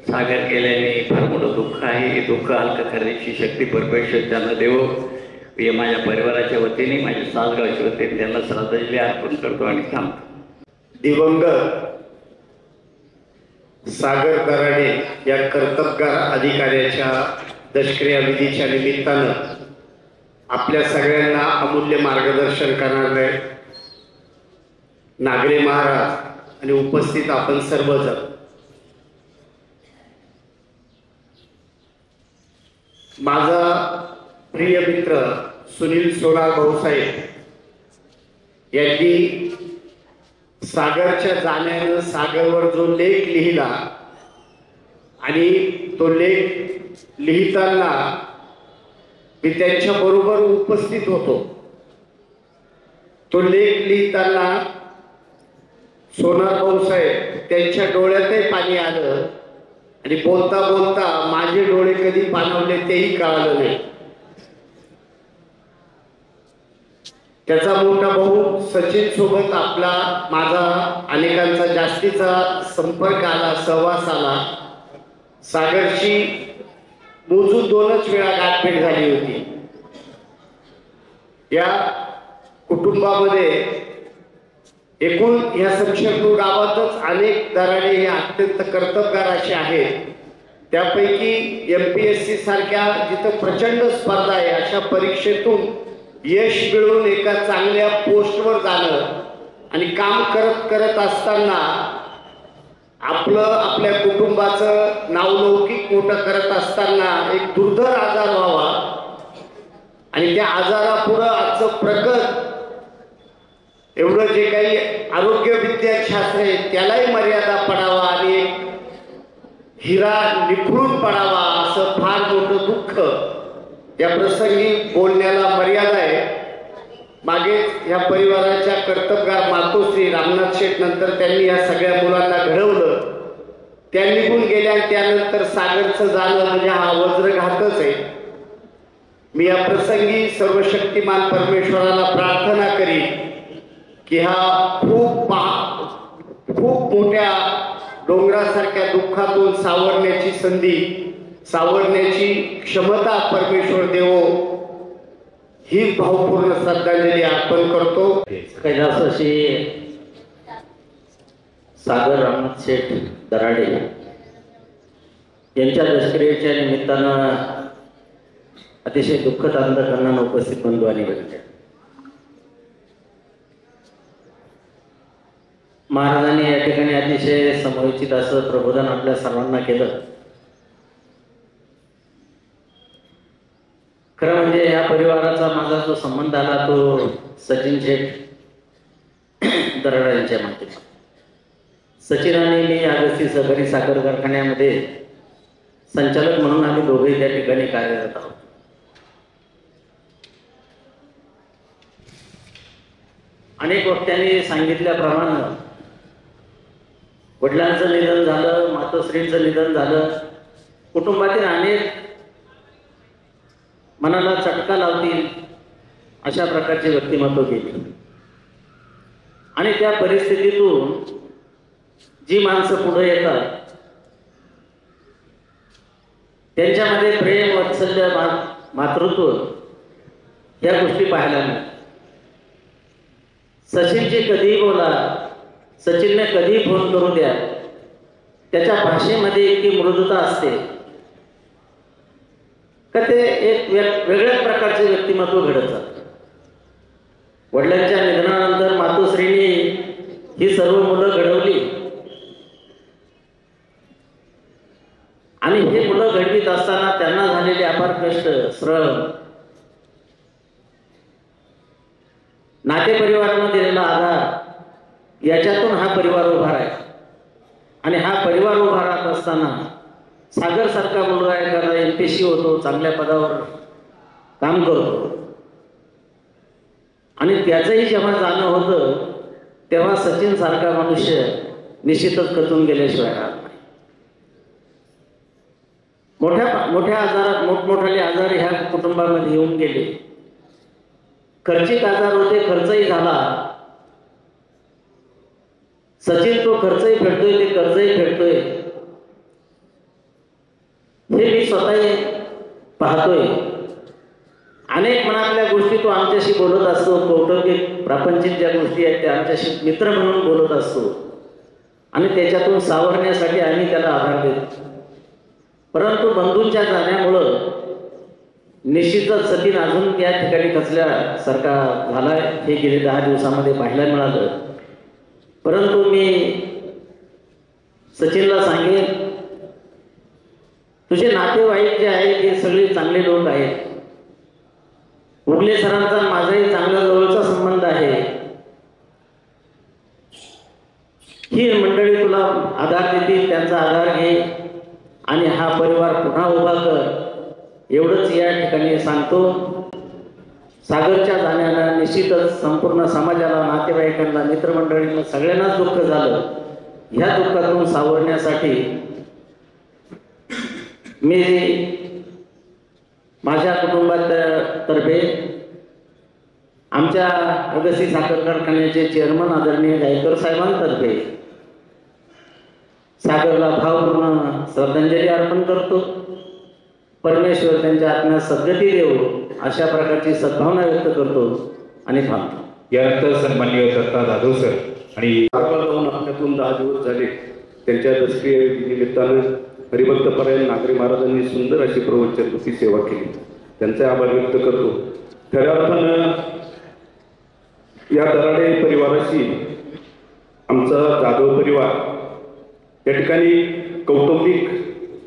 सागर गेल्याने फार मोठं दुःख आहे, हे दुःख हलकं करण्याची शक्ती परमेश्वर त्यांना देवो. हे माझ्या परिवाराच्या वतीने, माझ्या सासगावच्या वतीने त्यांना श्रद्धांजली अर्पण करतो आणि थांबतो. दिवंगत सागर दराडे या कर्तबगार अधिकाऱ्याच्या दशक्रिया विधीच्या निमित्तानं आपल्या सगळ्यांना अमूल्य मार्गदर्शन करणारे नागरे महाराज आणि उपस्थित आपण सर्वजण, माझा प्रिय मित्र सुनील सोनार भाऊसाहेब यांनी सागरच्या जाण्यानं सागरवर जो लेख लिहिला आणि तो लेख लिहिताना मी त्यांच्या बरोबर उपस्थित होतो. तो लेख लिहिताना सोनार भाऊसाहेब त्यांच्या डोळ्यातही पाणी आलं आणि बोलता बोलता माझे डोळे कधी पाणवले तेही कळालं नाही. त्याचा मोठा भाऊ सचिन सोबत आपला माझा अनेकांचा जास्तीचा संपर्क आला, सहवास आला. सागरची मोजून 2च वेळा गाठभेट झाली होती. या कुटुंबामध्ये एकूण या संक्षेपूर गावातच अनेक दराडे हे अत्यंत कर्तबगार असे आहेत. त्यापैकी MPSC सारख्या जिथं प्रचंड स्पर्धा आहे अशा परीक्षेतून यश मिळवून एका चांगल्या पोस्टवर जाणं आणि काम करत असताना आपल्या कुटुंबाचं नावलौकिक मोठं करत असताना एक दुर्धर आजार व्हावा आणि त्या आजारापुढं आजचं प्रगत एवढं जे काही आरोग्य विद्याशास्त्र आहे त्यालाही मर्यादा पडावा आणि एक हिरा निखळून पडावा असं फार मोठं दुःख या प्रसंगी बोलण्याला मर्यादा आहे. मागेच या परिवाराच्या कर्तबगार मातोश्री रामनाथ शेठ नंतर त्यांनी या सगळ्या मुलांना घडवलं. त्या निघून गेल्या आणि त्यानंतर सागरचं जाणं म्हणजे हा वज्रघातच आहे. मी या प्रसंगी सर्वशक्तिमान परमेश्वराला प्रार्थना करीन की हा खूप मोठ्या डोंगरासारख्या दुःखातून सावरण्याची संधी, सावरण्याची क्षमता परमेश्वर देवो, ही भावपूर्ण श्रद्धांजली अर्पण करतो. कैलासाशी सागर रामनाथ शेठ दराडे यांच्या दशक्रियेच्या निमित्तानं अतिशय दुःखद अंधकरणानं उपस्थित बंधू आणि भगिनी, महाराजांनी या ठिकाणी अतिशय समयोचित असं प्रबोधन आपल्या सर्वांना केलं. खरं म्हणजे या परिवाराचा माझा जो संबंध आला तो सचिन शेठ दराडे यांच्या माध्यमातून. सचिन आणि मी अगस्ती सहकारी साखर कारखान्यामध्ये संचालक म्हणून आम्ही दोघेही त्या ठिकाणी कार्यरत आहोत. अनेक वक्त्यांनी सांगितल्याप्रमाणे वडिलांचं निधन झालं, मातोश्रींचं निधन झालं, कुटुंबातील अनेक मनाला चटका लावतील अशा प्रकारचे व्यक्तिमत्व गेले. आणि त्या परिस्थितीतून जी माणसं पुढे येतात त्यांच्यामध्ये प्रेम, वात्सल्य, मातृत्व या गोष्टी पाहायला मिळतात. सचिनची कधीही बोला, सचिनने कधीही फोन करू द्या, त्याच्या भाषेमध्ये इतकी मृदुता असते का ते एक वेगळ्याच प्रकारचे व्यक्तिमत्व घडत जातं. वडिलांच्या निधनानंतर मातोश्रींनी ही सर्व मुलं घडवली आणि हे मुलं घडवीत असताना त्यांना झालेले अपार कष्ट, श्रम, नाते परिवारानं दिलेला आधार, याच्यातून हा परिवार उभा आहे. आणि हा परिवार उभा राहत असताना सागर सारखा मुलगा एखादा MPSC होतो, चांगल्या पदावर काम करतो आणि त्याचंही जेव्हा जाणं होतं तेव्हा सचिन सारखा मनुष्य निश्चितच खचून गेल्याशिवाय राहत नाही. मोठ्या आजारात मोठमोठाले आजार ह्या कुटुंबामध्ये येऊन गेले. खर्चिक आजार होते, खर्चही झाला. सचिन तो खर्चही फेडतोय, ते कर्जही फेडतोय, हे मी स्वतःही पाहतोय. अनेक मनातल्या गोष्टी तो आमच्याशी बोलत असतो, कौटुंबिक प्रापंचिक ज्या गोष्टी आहेत त्या आमच्याशी मित्र म्हणून बोलत असतो आणि त्याच्यातून सावरण्यासाठी आम्ही त्याला आधार देतो. परंतु बंधूंच्या जाण्यामुळं निश्चितच सचिन अजून या ठिकाणी खचल्यासारखा झालाय, हे गेले 10 दिवसामध्ये पाहायला मिळालं. परंतु मी सचिनला सांगेन, तुझे नातेवाईक जे आहेत हे सगळे चांगले लोक आहेत. उगले सरांचा माझाही चांगला जवळचा संबंध आहे. ही मंडळी तुला आधार देतील, त्यांचा आधार घे आणि हा परिवार पुन्हा उभा कर, एवढंच या ठिकाणी सांगतो. सागरच्या जाण्यानं निश्चितच संपूर्ण समाजाला, नातेवाईकांना, मित्रमंडळींना सगळ्यांनाच दुःख झालं. ह्या दुःखातून सावरण्यासाठी मी माझ्या कुटुंबातर्फे आमच्या अगस्ती साखर कारखान्याचे चेअरमन आदरणीय गायकर साहेबांतर्फे सागरला भावपूर्ण श्रद्धांजली अर्पण करतो. परमेश्वर त्यांच्या आत्म्यास सद्गती देव अशा प्रकारची सद्भावना व्यक्त करतो आणि थांबतो. यानंतर सन्माननीय दत्ता जाधव सर आणि आपल्यातून 10 दिवस झाले. त्यांच्या दशक्रिये निमित्तानं हरिभक्तपरायण नागरी महाराजांनी सुंदर अशी प्रवचनरूपी सेवा केली. त्यांचे आभार व्यक्त करतो. खऱ्या अर्थानं या दराडे परिवाराशी आमचा जाधव परिवार या ठिकाणी कौटुंबिक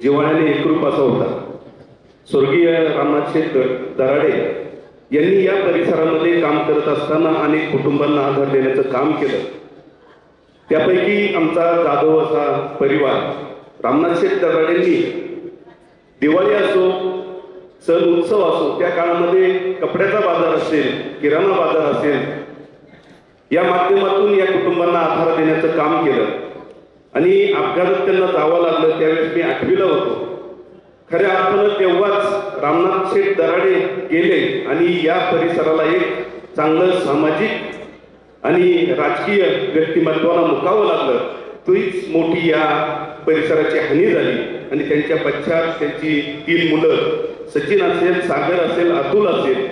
जिव्हाळ्याने एकरूप असा होता. स्वर्गीय रामनाथ शेठ दराडे यांनी या परिसरामध्ये काम करत असताना अनेक कुटुंबांना आधार देण्याचं काम केलं. त्यापैकी आमचा जाधव असा परिवार रामनाथ शेठ दराडेंनी दिवाळी असो, सण उत्सव असो, त्या काळामध्ये कपड्याचा बाजार असेल, किराणा बाजार असेल, या माध्यमातून या कुटुंबांना आधार देण्याचं काम केलं. आणि अपघातात त्यांना जावं लागलं त्यावेळेस मी 8वीला होतो. खऱ्या अर्थानं तेव्हाच रामनाथ शेठ दराडे गेले आणि या परिसराला एक चांगलं सामाजिक आणि राजकीय व्यक्तिमत्वाला मुकावं लागलं. तोच मोठी या परिसराची हानी झाली आणि त्यांच्या पश्चात त्यांची 3 मुलं, सचिन असेल, सागर असेल, अतुल असेल,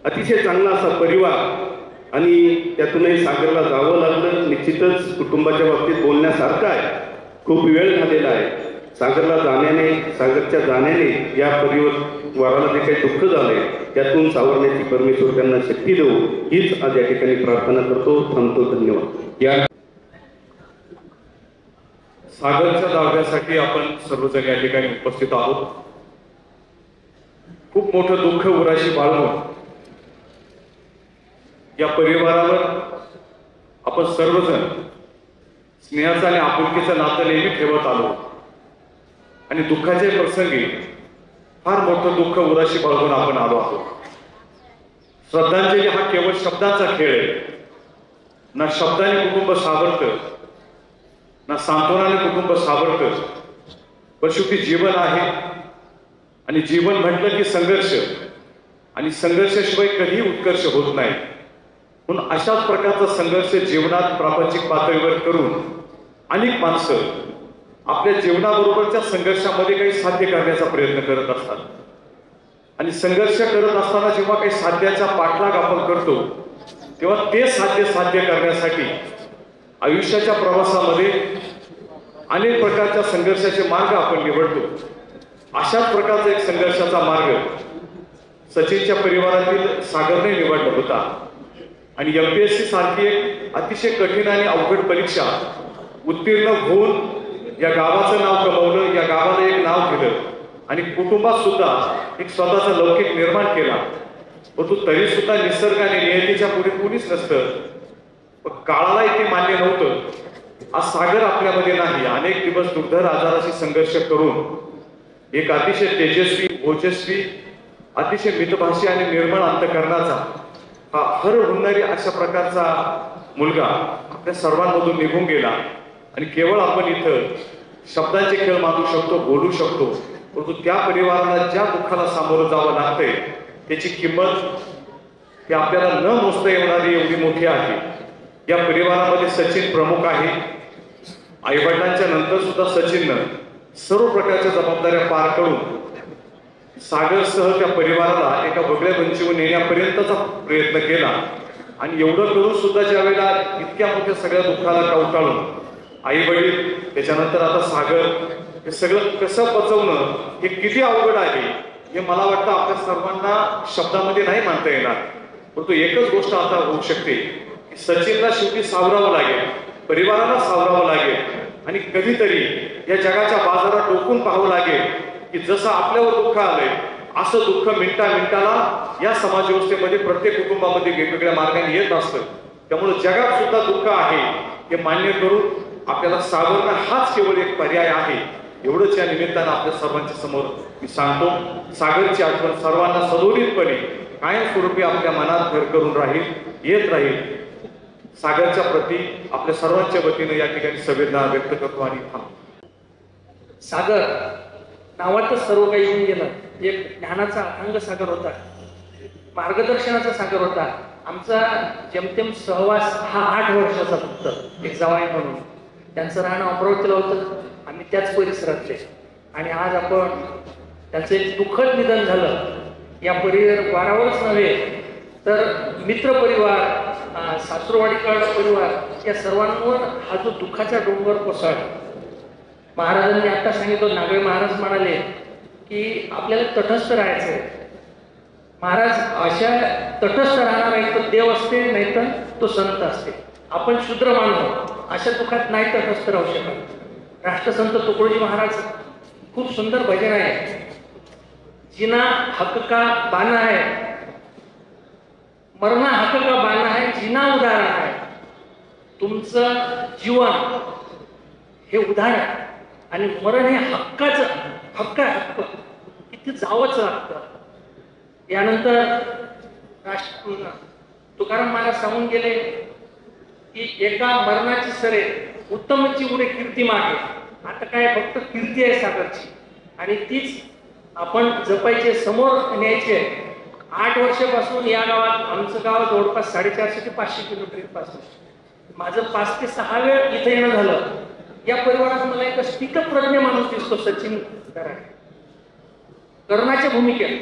अतिशय चांगला असा परिवार. आणि त्यातूनही सागरला जावं लागलं. निश्चितच कुटुंबाच्या बाबतीत बोलण्यासारखं आहे. खूप वेळ झालेला आहे. सागरला जाण्याने, सागरच्या जाण्याने या परिवाराला जे काही दुःख झाले त्यातून सावरण्याची परमेश्वर त्यांना शक्ती देऊ, हीच आज या ठिकाणी प्रार्थना करतो. थांबतो. धन्यवाद. या सागरच्या जाण्यासाठी आपण सर्वजण या ठिकाणी उपस्थित आहोत. खूप मोठं दुःख उराशी बाळगून या परिवारावर आपण सर्वजण स्नेहाचं आणि आपुलकीचं नातं नेहमी ठेवत आलो आणि दुःखाच्या प्रसंगी फार मोठं दुःख उराशी बाळगून आपण आलो आहोत. श्रद्धांजली हा केवळ शब्दांचा खेळ आहे. ना शब्दाने कुटुंब सावरतं, ना सांत्वनाने कुटुंब सावरतं, पण शेवटी जीवन आहे. आणि जीवन म्हटलं की संघर्ष, आणि संघर्षाशिवाय कधीही उत्कर्ष होत नाही. म्हणून अशाच प्रकारचा संघर्ष जीवनात प्रापंचिक पातळीवर करून अनेक माणसं आपल्या जीवनाबरोबरच्या संघर्षामध्ये काही साध्य करण्याचा प्रयत्न करत असतात. आणि संघर्ष करत असताना जेव्हा काही साध्याचा पाठलाग आपण करतो तेव्हा ते साध्य करण्यासाठी आयुष्याच्या प्रवासामध्ये अनेक प्रकारच्या संघर्षाचे मार्ग आपण निवडतो. अशाच प्रकारचा एक संघर्षाचा मार्ग सचिनच्या परिवारातील सागरने निवडला होता. आणि MPSC सारखी एक अतिशय कठीण आणि अवघड परीक्षा उत्तीर्ण होऊन या गावाचं नाव कमवलं, या गावाला एक नाव दिलं आणि कुटुंबात सुद्धा एक स्वतःचा लौकिक निर्माण केला. परंतु तरी सुद्धा निसर्गाने, नियतीच्या पुढे कुणीच नसतं. पण काळालाही ते मान्य नव्हतं. आज सागर आपल्यामध्ये नाही. अनेक दिवस दुर्धर आजाराशी संघर्ष करून एक अतिशय तेजस्वी, ओजस्वी, अतिशय मितभाषी आणि निर्मळ अंतकरणाचा हा हर होणारी अशा प्रकारचा मुलगा आपल्या सर्वांमधून निघून गेला. आणि केवळ आपण इथं शब्दांचे खेळ मांडू शकतो, बोलू शकतो, परंतु त्या परिवाराला ज्या दुःखाला सामोरं जावं लागतंय त्याची किंमत ही आपल्याला न मोजता येणारी एवढी मोठी आहे. या परिवारामध्ये सचिन प्रमुख आहे. आईवडिलांच्या नंतर सुद्धा सचिननं सर्व प्रकारच्या जबाबदाऱ्या पार करून सागरसह त्या परिवाराला एका वेगळ्या मंचीवर नेण्यापर्यंतचा प्रयत्न केला. आणि एवढं करून सुद्धा ज्या वेळेला इतक्या मोठ्या सगळ्या दुःखाला कवटाळून आई वडील, त्याच्यानंतर आता सागर, हे सगळं कसं पचवणं हे किती अवघड आहे हे मला वाटतं आपल्या सर्वांना शब्दामध्ये नाही मानता येणार. परंतु एकच गोष्ट आता होऊ शकते की सचिनला शेवटी सावरावं लागेल, परिवाराला सावरावं लागेल आणि कधीतरी या जगाच्या बाजारात डोकून पाहावं लागेल की जसं आपल्यावर दुःख आलंय असं दुःख मिनिटाला या समाजव्यवस्थेमध्ये प्रत्येक कुटुंबामध्ये वेगवेगळ्या मार्गाने येत असतं. त्यामुळे जगात सुद्धा दुःख आहे हे मान्य करून आपल्याला सावरणं हाच केवळ एक पर्याय आहे. एवढंच या निमित्तानं आपल्या सर्वांच्या समोर मी सांगतो. सागरची आठवण सर्वांना सदोदितपणे कायमस्वरूपी आपल्या मनात घर करून राहील, येत राहील. सागरच्या प्रती आपल्या सर्वांच्या वतीनं या ठिकाणी संवेदना व्यक्त करतो आणि थांबतो. सागर नावातच सर्व काही येऊन गेलं. एक ज्ञानाचा अथांग सागर होता, मार्गदर्शनाचा सागर होता. आमचा जेमतेम सहवास हा 8 वर्षाचा फक्त एक जावई म्हणून. त्यांचं राहणं अमरावतीला होतं, आम्ही त्याच परिसरातले. आणि आज आपण त्यांचं एक दुःखद निधन झालं. या परिवारावरच नव्हे तर मित्र परिवार, सासूरवाडीकर परिवार या सर्वांवर हा जो दुःखाचा डोंगर कोसळला. महाराजांनी आता सांगितलं, नागवे महाराज म्हणाले की आपल्याला तटस्थ राहायचंय. महाराज अशा तटस्थ राहणार आहे तो देव असते, नाही तर तो संत असते. आपण शूद्र मानव अशा दुःखात नाही तटस्थ राहू शकत. राष्ट्रसंत तुकडोजी महाराज खूप सुंदर भजन आहे. जिना हक का बाना है, मरना हक का बाना है, जिना उदाहरण आहे. तुमचं जीवन हे उदाहरण आणि मरण हे हक्काचं, हक्क आहे. हक्क इथे जावंच लागतं. यानंतर तुकाराम महाराज सांगून गेले की एका मरणाची सरे उत्तमची उडे कीर्ती मागे. आता काय फक्त कीर्ती आहे सागरची आणि तीच आपण जपायचे, समोर न्यायचे. 8 वर्षापासून या गावात, आमचं गाव जवळपास 450 ते 500 किलोमीटर पासून, माझं 5 ते 6 वेळ इथे येणं झालं. या परिवारात मला एक स्थितप्रज्ञ माणूस दिसतो, सचिन दराडे. कर्णाच्या भूमिकेत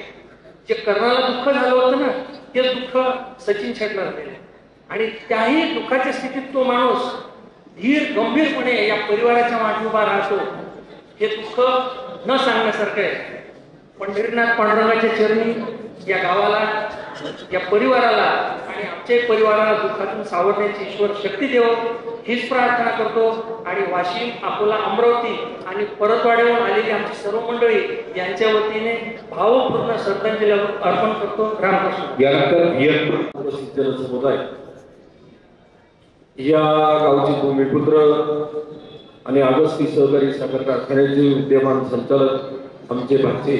जे कर्णाला दुःख झालं होतं ना, ते दुःख सचिन शेटला झालेलं आणि त्याही दुःखाच्या स्थितीत तो माणूस धीर गंभीरपणे या परिवाराच्या मागे उभा राहतो. हे दुःख न सांगण्यासारखं आहे. पंढरीनाथ पांडुरंगाच्या चरणी या गावाला, या परिवाराला आणि आमच्याही परिवाराला दुःखातून सावरण्याची ईश्वर शक्ती देव, हीच प्रार्थना करतो. आणि वाशिम, अकोला, अमरावती आणि परतवाड्याहून आलेली आमची सर्व मंडळी यांच्या वतीने भावपूर्ण श्रद्धांजली अर्पण करतो. रामकृष्ण. यानंतर समुदाय या गावचे भूमिपुत्र आणि अगस्ती सहकारी साखर कारखान्याचे विद्यमान संचालक आमचे भाचे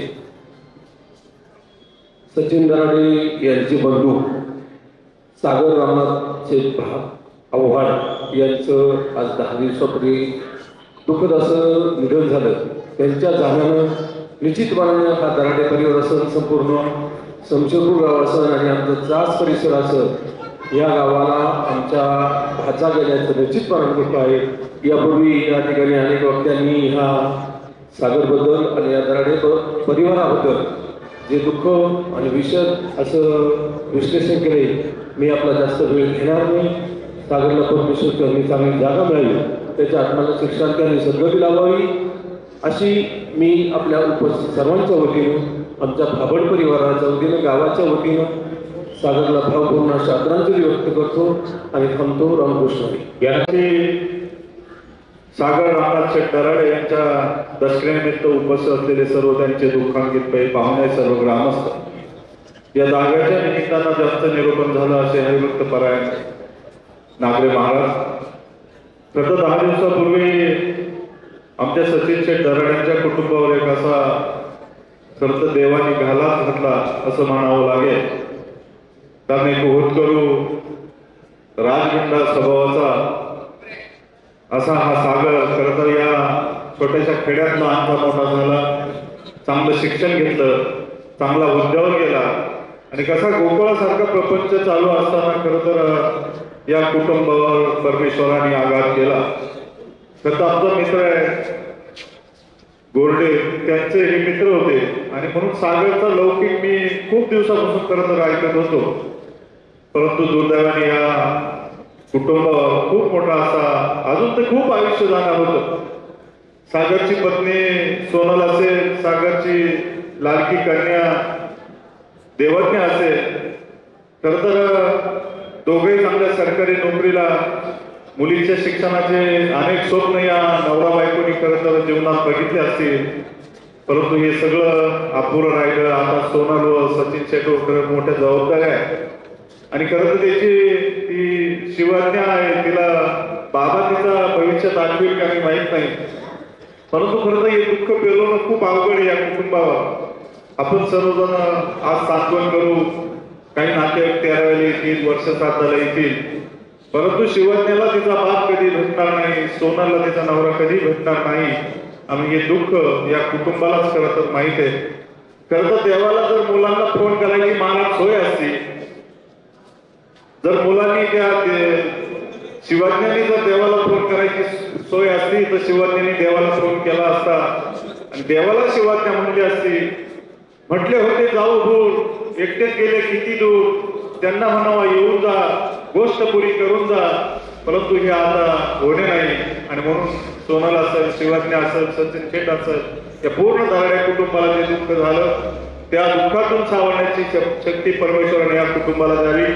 सचिन दराडे यांचे बंधू सागर रामनाथ शेठ आव्हाड यांचं आज 10 दिवसापूर्वी दुःखद असं निधन झालं. त्यांच्या जाण्यानं निश्चितपणे हा दराडे परिवार असेल, संपूर्ण शमशेरपूर गाव असेल आणि आमचा चास परिसर असेल, या गावाला आमच्या भाचा गेल्याचं निश्चितपणे दुःख आहे. यापूर्वी या ठिकाणी अनेक वक्त्यांनी ह्या सागरबद्दल आणि या दराडे परिवाराबद्दल जे दुःख आणि विषद असं विश्लेषण केले. मी आपला जास्त वेळ घेणार नाही. सागरला परमेश्वर त्यांनी चांगली जागा मिळाली, त्याच्या आत्म्याला शिक्षण आणि सद्गती लावावी अशी मी आपल्या उपस्थित सर्वांच्या वतीनं, आमच्या भाबड परिवाराच्या वतीनं, गावाच्या वतीनं सागरला भावपूर्ण श्रद्धांजली व्यक्त करतो आणि थांबतो. रामकृष्ण. यासाठी सागर रामनाथ शेठ दराडे यांच्या दशक्रियानिमित्त उपस्थित असलेले सर्व त्यांचे दुःखांकित पाहुणे, सर्व ग्रामस्थ, या जागेच्या निमित्तानं जास्त निरूपण झालं असे हरिभक्त परायण नागरे महाराज. गत 10 दिवसापूर्वी आमच्या सचिन शेठ दराडेंच्या कुटुंबावर एक असा खरं देवाने घालाच घातला असं म्हणावं लागेल. कारण एक होतकरू राजगंडा स्वभावाचा असा हा सागर खरं तर या छोट्याशा खेड्यात लहानचा मोठा झाला, चांगलं शिक्षण घेतलं, चांगला उद्योग केला आणि कसा गोकुळासारखा प्रपंच चालू असताना खरं तर या कुटुंबावर परमेश्वराने आघात केला. खरं आमचा मित्र आहे गोरडे, त्यांचे हे मित्र होते आणि म्हणून सागरचा लौकिक मी खूप दिवसापासून खरं तर ऐकत होतो. परंतु दुर्दैवाने या कुटुंबावर खूप मोठा असा, अजून तर खूप आयुष्य जाणार होतं. सागरची पत्नी सोनल असेल, सागरची लाडकी कन्या देवज्ञा असेल, खरं तर दोघेही चांगल्या सरकारी नोकरीला, मुलीच्या शिक्षणाचे अनेक स्वप्न या नवरा बायकोनी खरं तर जीवनात बघितले असतील. परंतु हे सगळं अपुरं राहिलं. आता सोनल व सचिन शेट्टी मोठ्या जबाबदाऱ्या आहे आणि खरं तर त्याची ती शिवाज्ञा आहे, तिला बाबा तिचा भविष्य दाखवेल का मी माहीत नाही. परंतु खरं तर हे दुःख पेलवणं खूप अवघड आहे या कुटुंबावर. आपण सर्वजण आज सांत्वन करू, काही नातेवाईक 13 वेळेला येतील, वर्ष श्राद्धाला येतील, परंतु शिवाज्ञाला तिचा बाप कधी भेटणार नाही, सोनाला तिचा नवरा कधी भेटणार नाही. आणि हे दुःख या कुटुंबालाच खरं तर माहीत आहे. खरं तर देवाला जर मुलांना फोन करायची मानक सोय असती, जर मुलांनी त्या शिवाज्ञांनी जर देवाला फोन करायची सोय असती तर शिवाज्ञांनी देवाला फोन केला असता आणि देवाला शिवाज्ञा म्हणली असती. म्हटले होते जाऊ दूर, एकटेच गेले किती दूर, त्यांना म्हणावा येऊन जा, गोष्ट पुरी करून जा. परंतु हे आता होणे नाही आणि म्हणून सोनल असेल, शिवाज्ञा असेल, सचिन शेठ असेल, या पूर्ण दराड्या कुटुंबाला जे दुःख झालं त्या दुःखातून सावरण्याची शक्ती परमेश्वराने या कुटुंबाला द्यावी.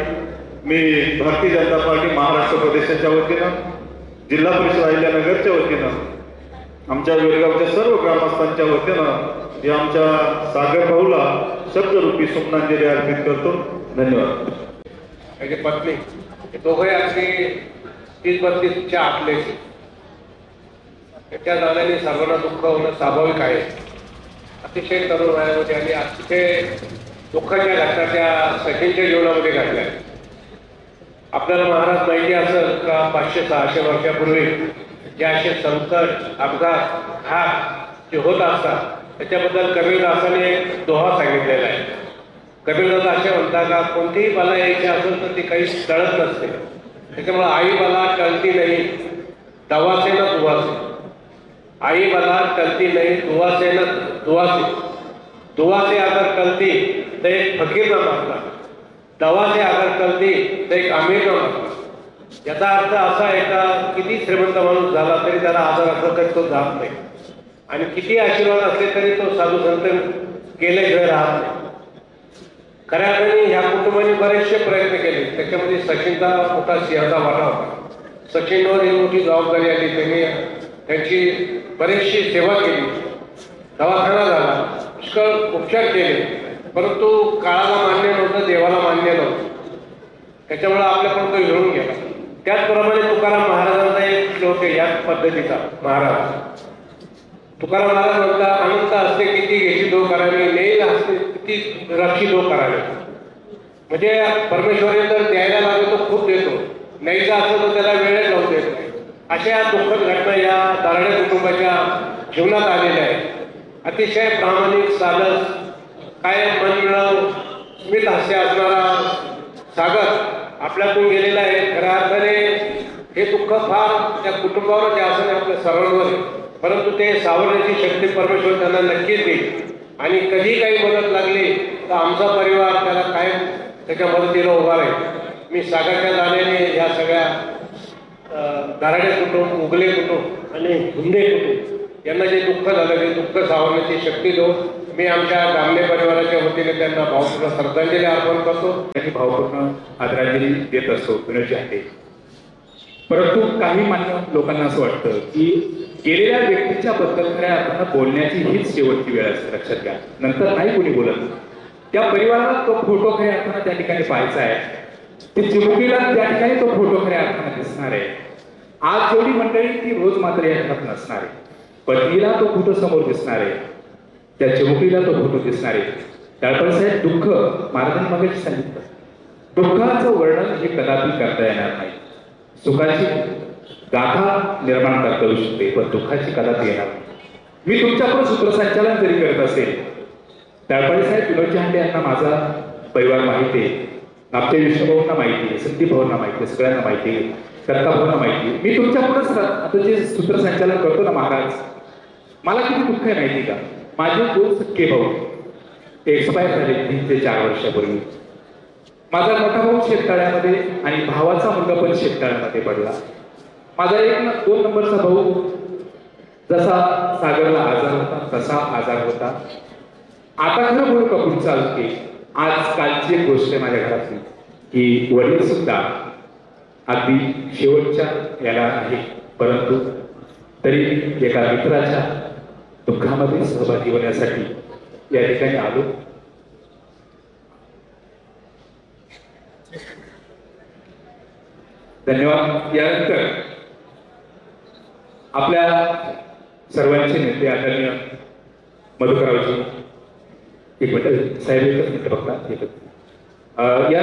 मी भारतीय जनता पार्टी महाराष्ट्र प्रदेशाच्या वतीनं, जिल्हा परिषद अहिल्यानगरच्या वतीनं, आमच्या वेळगावच्या सर्व ग्रामस्थांच्या वतीनं या आमच्या सागर भाऊला शब्दरूपी सुमनांजली अर्पित करतो. धन्यवाद. माझी पत्नी हे दोघे अगदी 30-32च्या आतले, त्या झाल्याने सर्वांना दुःख होणं स्वाभाविक आहे. अतिशय तरुण वयामध्ये आणि अतिशय दुःखाच्या घटना त्या सचिनच्या जीवनामध्ये घडल्या. आपल्याला महाराज माहिती असेल का 500-600 वर्षापूर्वी जे असे संकट अपघात घात जे होत असतात त्याच्याबद्दल कबीरदासाने एक दोहा सांगितलेला आहे. कबीरदास असे म्हणतात का कोणतीही बला यायची असेल तर ती काही टळत नसते. त्याच्यामुळे आई बला टळती नाही दवासे ना दुवासे. आई बला टळती नाही दुवासे ना दुवासे. दुवासे अगर टळती तर एक फकीर ना मारला. दवासे अगर टळती तर एक अमीर ना मारला. याचा अर्थ असा आहे का किती श्रीमंत माणूस झाला तरी त्याला आजार असला तरी तो जात नाही आणि किती आशीर्वाद असले तरी तो साधू संत केल्याशिवाय राहत नाही. खऱ्या अर्थाने ह्या कुटुंबाने बरेचसे प्रयत्न केले. त्याच्यामध्ये सचिनचा मोठा सिंहाचा वाटा होता. सचिनवर ही मोठी जबाबदारी आली. त्यांनी त्यांची बरीचशी सेवा केली. दवाखाना झाला पुष्कळ उपचार केले परंतु काळाला मान्य नव्हतं देवाला मान्य नव्हतं. त्याच्यामुळे आपल्याकडून तो घेऊन गेला. त्याचप्रमाणे तुकाराम महाराजांचा एक श्लोक आहे याच पद्धतीचा. महाराज तुकाराम महाराज म्हणतात अनंत असते किती घेशी दो करावी नेईल असते किती रक्षी दो करावे. म्हणजे परमेश्वरी तर द्यायला लागेल तो खूप देतो न्यायचा असतो तर त्याला वेळच लावून देत नाही. अशा दुःखद घटना या दारडे कुटुंबाच्या जीवनात आलेल्या आहेत. अतिशय प्रामाणिक साधस कायम मनमिळाव स्मित हास्य असणारा सागर आपल्यातून गेलेला आहे. खऱ्या अर्थाने हे दुःख फार त्या कुटुंबावर असं नाही आपल्या सर्वांवर आहे परंतु ते सावरण्याची शक्ती परमेश्वर त्यांना नक्कीच देईल. आणि कधी काही मदत लागली तर आमचा परिवार त्याला कायम त्याच्या मदतीला उभा राहील. मी सागरच्या जाण्याने या सगळ्या दाराडे कुटुंब उगले कुटुंब आणि हुंदे कुटुंब यांना जे दुःख झालं ते दुःख सावरण्याची शक्ती देऊ. मी आमच्या गामले परिवाराच्या वतीने त्यांना भावपूर्ण श्रद्धांजली अर्पण करतो आणि भावपूर्ण आदरांजली देत असतो विनोदजी हाटे. परंतु काही मान्य लोकांना असं वाटतं की गेलेल्या व्यक्तीच्या बद्दल खऱ्या अर्थानं बोलण्याची हीच शेवटची वेळ असते. लक्षात घ्या नंतर नाही कोणी बोलत. त्या परिवाराला तो फोटो खऱ्या अर्थानं त्या ठिकाणी पाहायचा आहे. ते चिमुकलीला त्या ठिकाणी तो फोटो खऱ्या अर्थानं दिसणार आहे. आज जेवढी मंडळी ती रोज मात्र या घरात नसणार आहे. पत्नीला तो फोटो समोर दिसणार आहे. त्या चिमुकलीला तो फोटो दिसणार आहे. तळपळे साहेब दुःख महाराजांनी मगाशी सांगितलं दुःखाचं वर्णन हे कदापि करता येणार नाही. सुखाची गाथा निर्माण करता येऊ शकते पण दुःखाची कदापि येणार नाही. मी तुमच्याकडून सूत्रसंचालन जरी करत असेल तळपळे साहेब विनोदजी हांडे यांना माझा परिवार माहिती आहे. नामदेव विष्णुभाऊंना माहिती आहे. संदीप भाऊंना माहिती आहे. सगळ्यांना माहिती आहे. दत्ता भाऊंना माहिती आहे. मी तुमच्याकडूनच आता जे सूत्रसंचालन करतो ना महाराज मला किती दुःख आहे माहिती का. माझे 2 सख्खे भाऊ एक्सपायर झाले 3 ते 4 वर्षापूर्वी. माझा मोठा भाऊ शेततळ्यामध्ये आणि भावाचा मुलगा पण शेततळ्यामध्ये पडला. माझा 2 नंबरचा भाऊ जसा सागरला आजार होता तसा आजार होता. आता खरं बोलू का पुढचं की आज कालची एक गोष्ट आहे माझ्या घरातली की वडील सुद्धा अगदी शेवटच्या याला आहे परंतु तरी एका मित्राच्या दुःखामध्ये सहभागी होण्यासाठी या ठिकाणी आलो. धन्यवाद. यानंतर आपल्या सर्वांचे नेते आदरणीय मधुकररावजी एक मिनिट साहेब एकच मिनिट बघता. या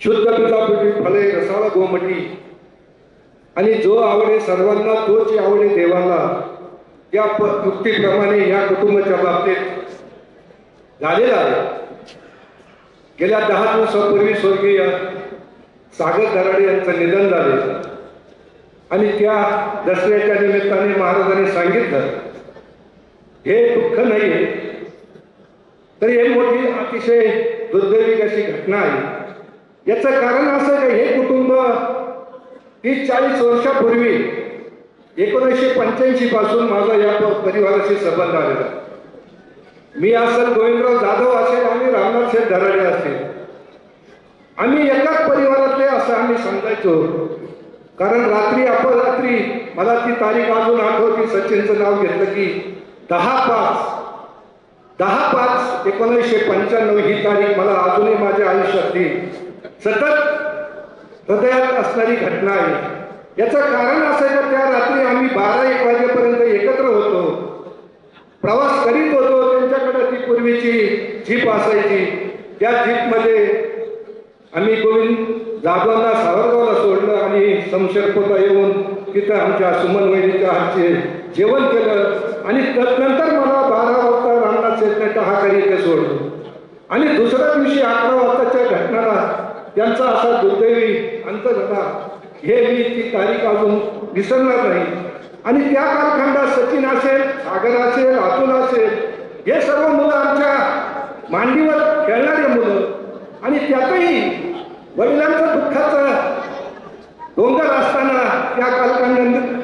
शुद्ध पितापुटी फले रसाळ गोमटी आणि जो आवडे सर्वांना तोच आवडे देवाला या युक्तीप्रमाणे या कुटुंबाच्या बाबतीत झालेला आहे. गेल्या 10 दिवसापूर्वी स्वर्गीय सागर दराडे यांचं निधन झाले आणि त्या दसऱ्याच्या निमित्ताने महाराजांनी सांगितलं हे दुःख नाहीये तर हे मोठी अतिशय दुर्दैविक अशी घटना आहे. याचं कारण असं की हे कुटुंब 30-40 वर्षापूर्वी 1985 पासून माझा या परिवाराशी संबंध आलेला. मी असेल गोविंदराव जाधव असेल आणि रामनाथ शेठ दराडे असेल आम्ही एकाच परिवारातले असं आम्ही समजायचो. कारण रात्री अपरात्री मला ती तारीख अजून आठवती. सचिनचं नाव घेतलं की 10/5/1995 ही तारीख मला अजूनही माझ्या आयुष्यातली सतत हृदयात असणारी घटना आहे. याचं कारण असं आहे की त्या रात्री आम्ही 12-1 वाजेपर्यंत एकत्र होतो, प्रवास करीत होतो. त्यांच्याकडे ती पूर्वीची जीप असायची. त्या जीपमध्ये आम्ही गोविंद जाधवांना सावरगावला सोडलं आणि समशेरपूरला येऊन तिथं आमच्या सुमन वहिनीच्या हातचे जेवण केलं आणि नंतर मला 12 वाजता रामनाथ शेटने हाकारी इथे सोडलं. आणि दुसऱ्या दिवशी 11 वाजताच्या घटनाला त्यांचा असा दुर्दैवी अंत झाला. हे मी ती तारीख अजून विसरणार नाही. आणि त्या कालखंडात सचिन असेल, सागर असेल, अतुल असेल, हे सर्व मुलं आमच्या मांडीवर खेळणारे मुलं. आणि त्यातही वडिलांचं दुःखाचं डोंगर असताना त्या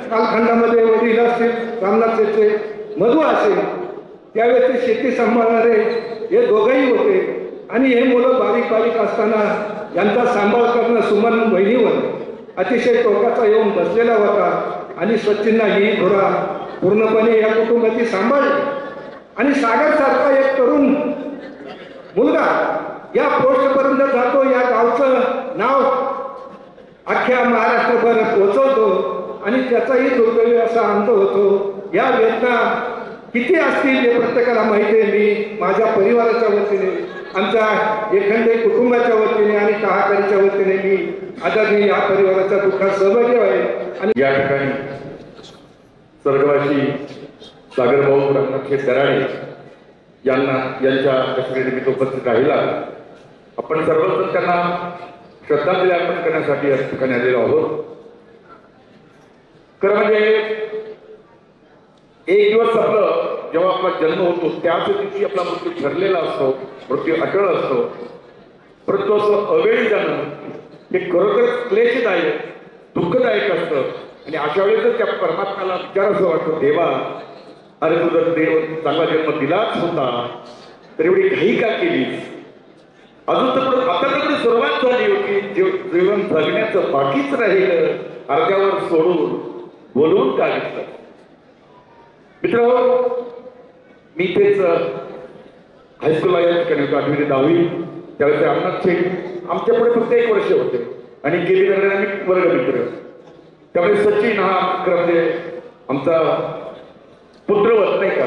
कालखंडामध्ये वडील असतील, रामनाथ शेटचे मधू असेल, त्यावेळेस ते शेती सांभाळणारे हे दोघंही होते. आणि हे मुलं बारीक बारीक असताना यांचा सांभाळ करणं सुमन वहिनीवर अतिशय टोकाचा येऊन बसलेला होता. आणि सचिनना ही धुरा पूर्णपणे या कुटुंबाची सांभाळली. आणि सागरसारखा एक तरुण मुलगा या पोस्टपर्यंत जातो, या गावचं नाव अख्ख्या महाराष्ट्रभर पोहोचवतो आणि त्याचाही दुर्दैवी असा अंत होतो. या वेदना किती असतील हे प्रत्येकाला माहिती आहे. मी माझ्या परिवाराच्या वतीने, आमच्या एकंदरीत कुटुंबाच्या वतीने आणि कहाकारीच्या वतीने मी आदरणीय या परिवाराच्या दुःखात सहभागी आहे. आणि या ठिकाणी स्वर्गवासी सागरभाऊ रामनाथ शेट दराडे यांच्या दशमीनिमित्त उपस्थित राहिला. आपण सर्वजण त्यांना श्रद्धांजली अर्पण करण्यासाठी या ठिकाणी आलेलो आहोत. खरं म्हणजे एक दिवस आपलं जेव्हा आपला जन्म होतो त्याच दिवशी आपला मृत्यू ठरलेला असतो, मृत्यू अटळ असतो. परंतु असं अवेळी जाणं हे खरोखरच क्लेशदायक, दुःखदायक असतं. आणि अशा वेळेस त्या परमात्म्याला विचार असं वाटतं, देवा अरे तू जर देव चांगला जन्म दिलाच होता तर एवढी घाई का केलीस? अजून तर आता तर सुरुवात झाली होती, जीवन जगण्याचं बाकीच राहिलं, अर्ध्यावर सोडून बोलवून का घेतलं? मित्रांनो, मी तेच हायस्कूलला या ठिकाणी होतो, 8वी ते 10वी. त्यावेळेस रामनाथ शेट आमच्या पुढे फक्त 1 वर्ष होते आणि गेली दरम्यान आम्ही वर्गमित्र. त्यामुळे सचिन हा म्हणजे आमचा पुत्रवत नाही का.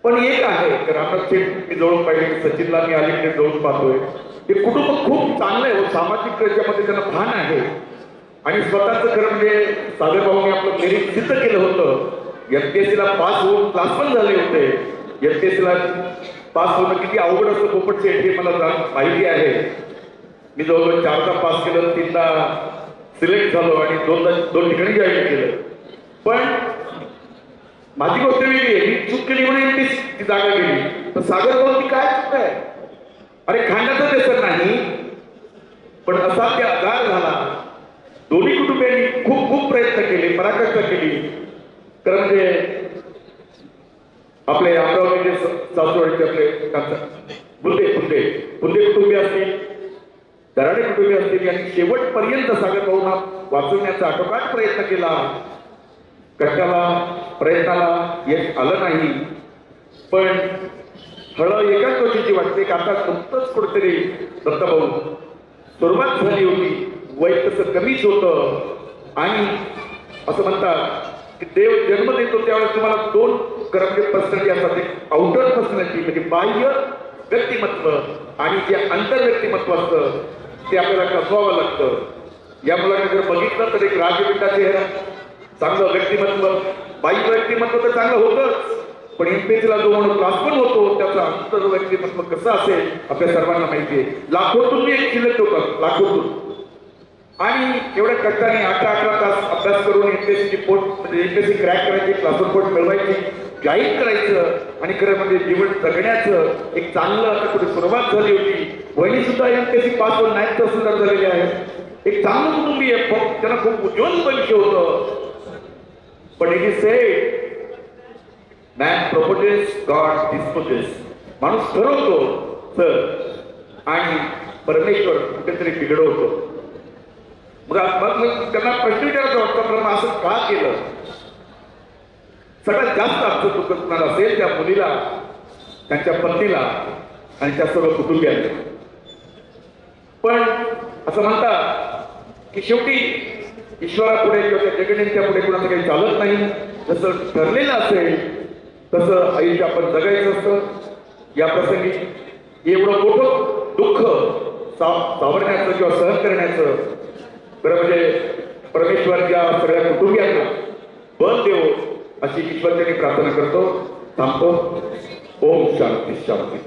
पण एक आहे की रामनाथ शेट मी जवळून पाहिले, सचिनला मी अलीकडे जवळून पाहतोय, ते कुटुंब खूप चांगलं आहे. सामाजिक याच्यामध्ये त्यांना भान आहे. आणि स्वतःच खरं म्हणजे सागरभाऊने आपलं मेरिट सिद्ध केलं होतं. एमपीएससीला पास होऊन क्लास पण झाले होते. एमपीएससीला पास होणं किती अवघड असतं पोपट शेट हे मला माहिती आहे. मी जवळजवळ 4दा पास केलं, 3दा सिलेक्ट झालो आणि 2 ठिकाणी जॉईन केलं. पण माझी गोष्ट वेगळी आहे, मी चूक केली म्हणून ती जागा गेली. तर सागरभाऊची काय चूक आहे? अरे खांडाचं देसर नाही, पण असा ते आधार झाला. दोन्ही कुटुंबियांनी खूप खूप प्रयत्न केले, पराकाष्ठा केली. तर म्हणजे आपले अमरावतीचे सासवडचे आपले बुंदे कुटुंबीय असतील, दराडे कुटुंबीय असतील, यांनी शेवटपर्यंत सागरभाऊंना वाचवण्याचा आटोकाट प्रयत्न केला. प्रयत्नाला यश आलं नाही. पण हळद एकाच गोष्टीची वाटते की आता नुकतंच कुठेतरी दत्ताभाऊ सुरुवात झाली होती, वय तसं कमीच होतं. आणि असं म्हणतात की देव जन्म देतो त्यावेळेस तुम्हाला 2 पर्सनॅलिटी असतात. एक आउटर पर्सनॅलिटी म्हणजे बाह्य व्यक्तिमत्व आणि जे अंतर व्यक्तिमत्व असतं ते आपल्याला कसवावं लागतं. या मुलाने जर बघितलं तर एक राजपिता चेहरा, चांगलं व्यक्तिमत्व, बाह्य व्यक्तिमत्व तर चांगलं होतंच, पण एमपीएससीला जो म्हणून क्लास पण होतो त्याचं अंतर व्यक्तिमत्व कसं असेल आपल्या सर्वांना माहिती आहे. लाखोतून मी एक सिलेक्ट होतात, लाखोतून. आणि एवढ्या कष्टाने 11 तास अभ्यास करून एमपीएससी पोस्ट म्हणजे एमपीएससी क्रॅक करायची, क्लासवर पोस्ट मिळवायची, जाहीर करायचं आणि खरं म्हणजे जीवन जगण्याचं एक चांगलं आता कुठे सुरुवात झाली होती. वहिनी सुद्धा एमपीएससी पास होऊन 9th तासून झालेली आहे. एक चांगलं कुटुंबीय, त्यांना खूप उज्ज्वल भविष्य होतं. पण it is sed man purposes, God disposes. माणूस ठरवतो सर आणि परमेश्वर कुठेतरी बिघडवतो. मग त्यांना प्रश्न विचारायचा वाटतं, पण असं का केलं? सगळ्यात जास्त आमचं दुःख कुणाला असेल त्या मुलीला, त्यांच्या पत्नीला आणि त्या सर्व कुटुंबियांना. पण असं म्हणतात की शेवटी ईश्वरापुढे किंवा त्या जगण्याच्या पुढे कुणाचं काही चालत नाही. जसं ठरलेलं असेल तसं आयुष्य आपण जगायचं असतं. या प्रसंगी एवढं मोठं दुःख सावरण्याचं किंवा सहन करण्याचं बरं म्हणजे परमेश्वराच्या सगळ्या कुटुंबियांना बल देव अशी ईश्वरचरणी प्रार्थना करतो. थांबतो. ओम शांती शांती.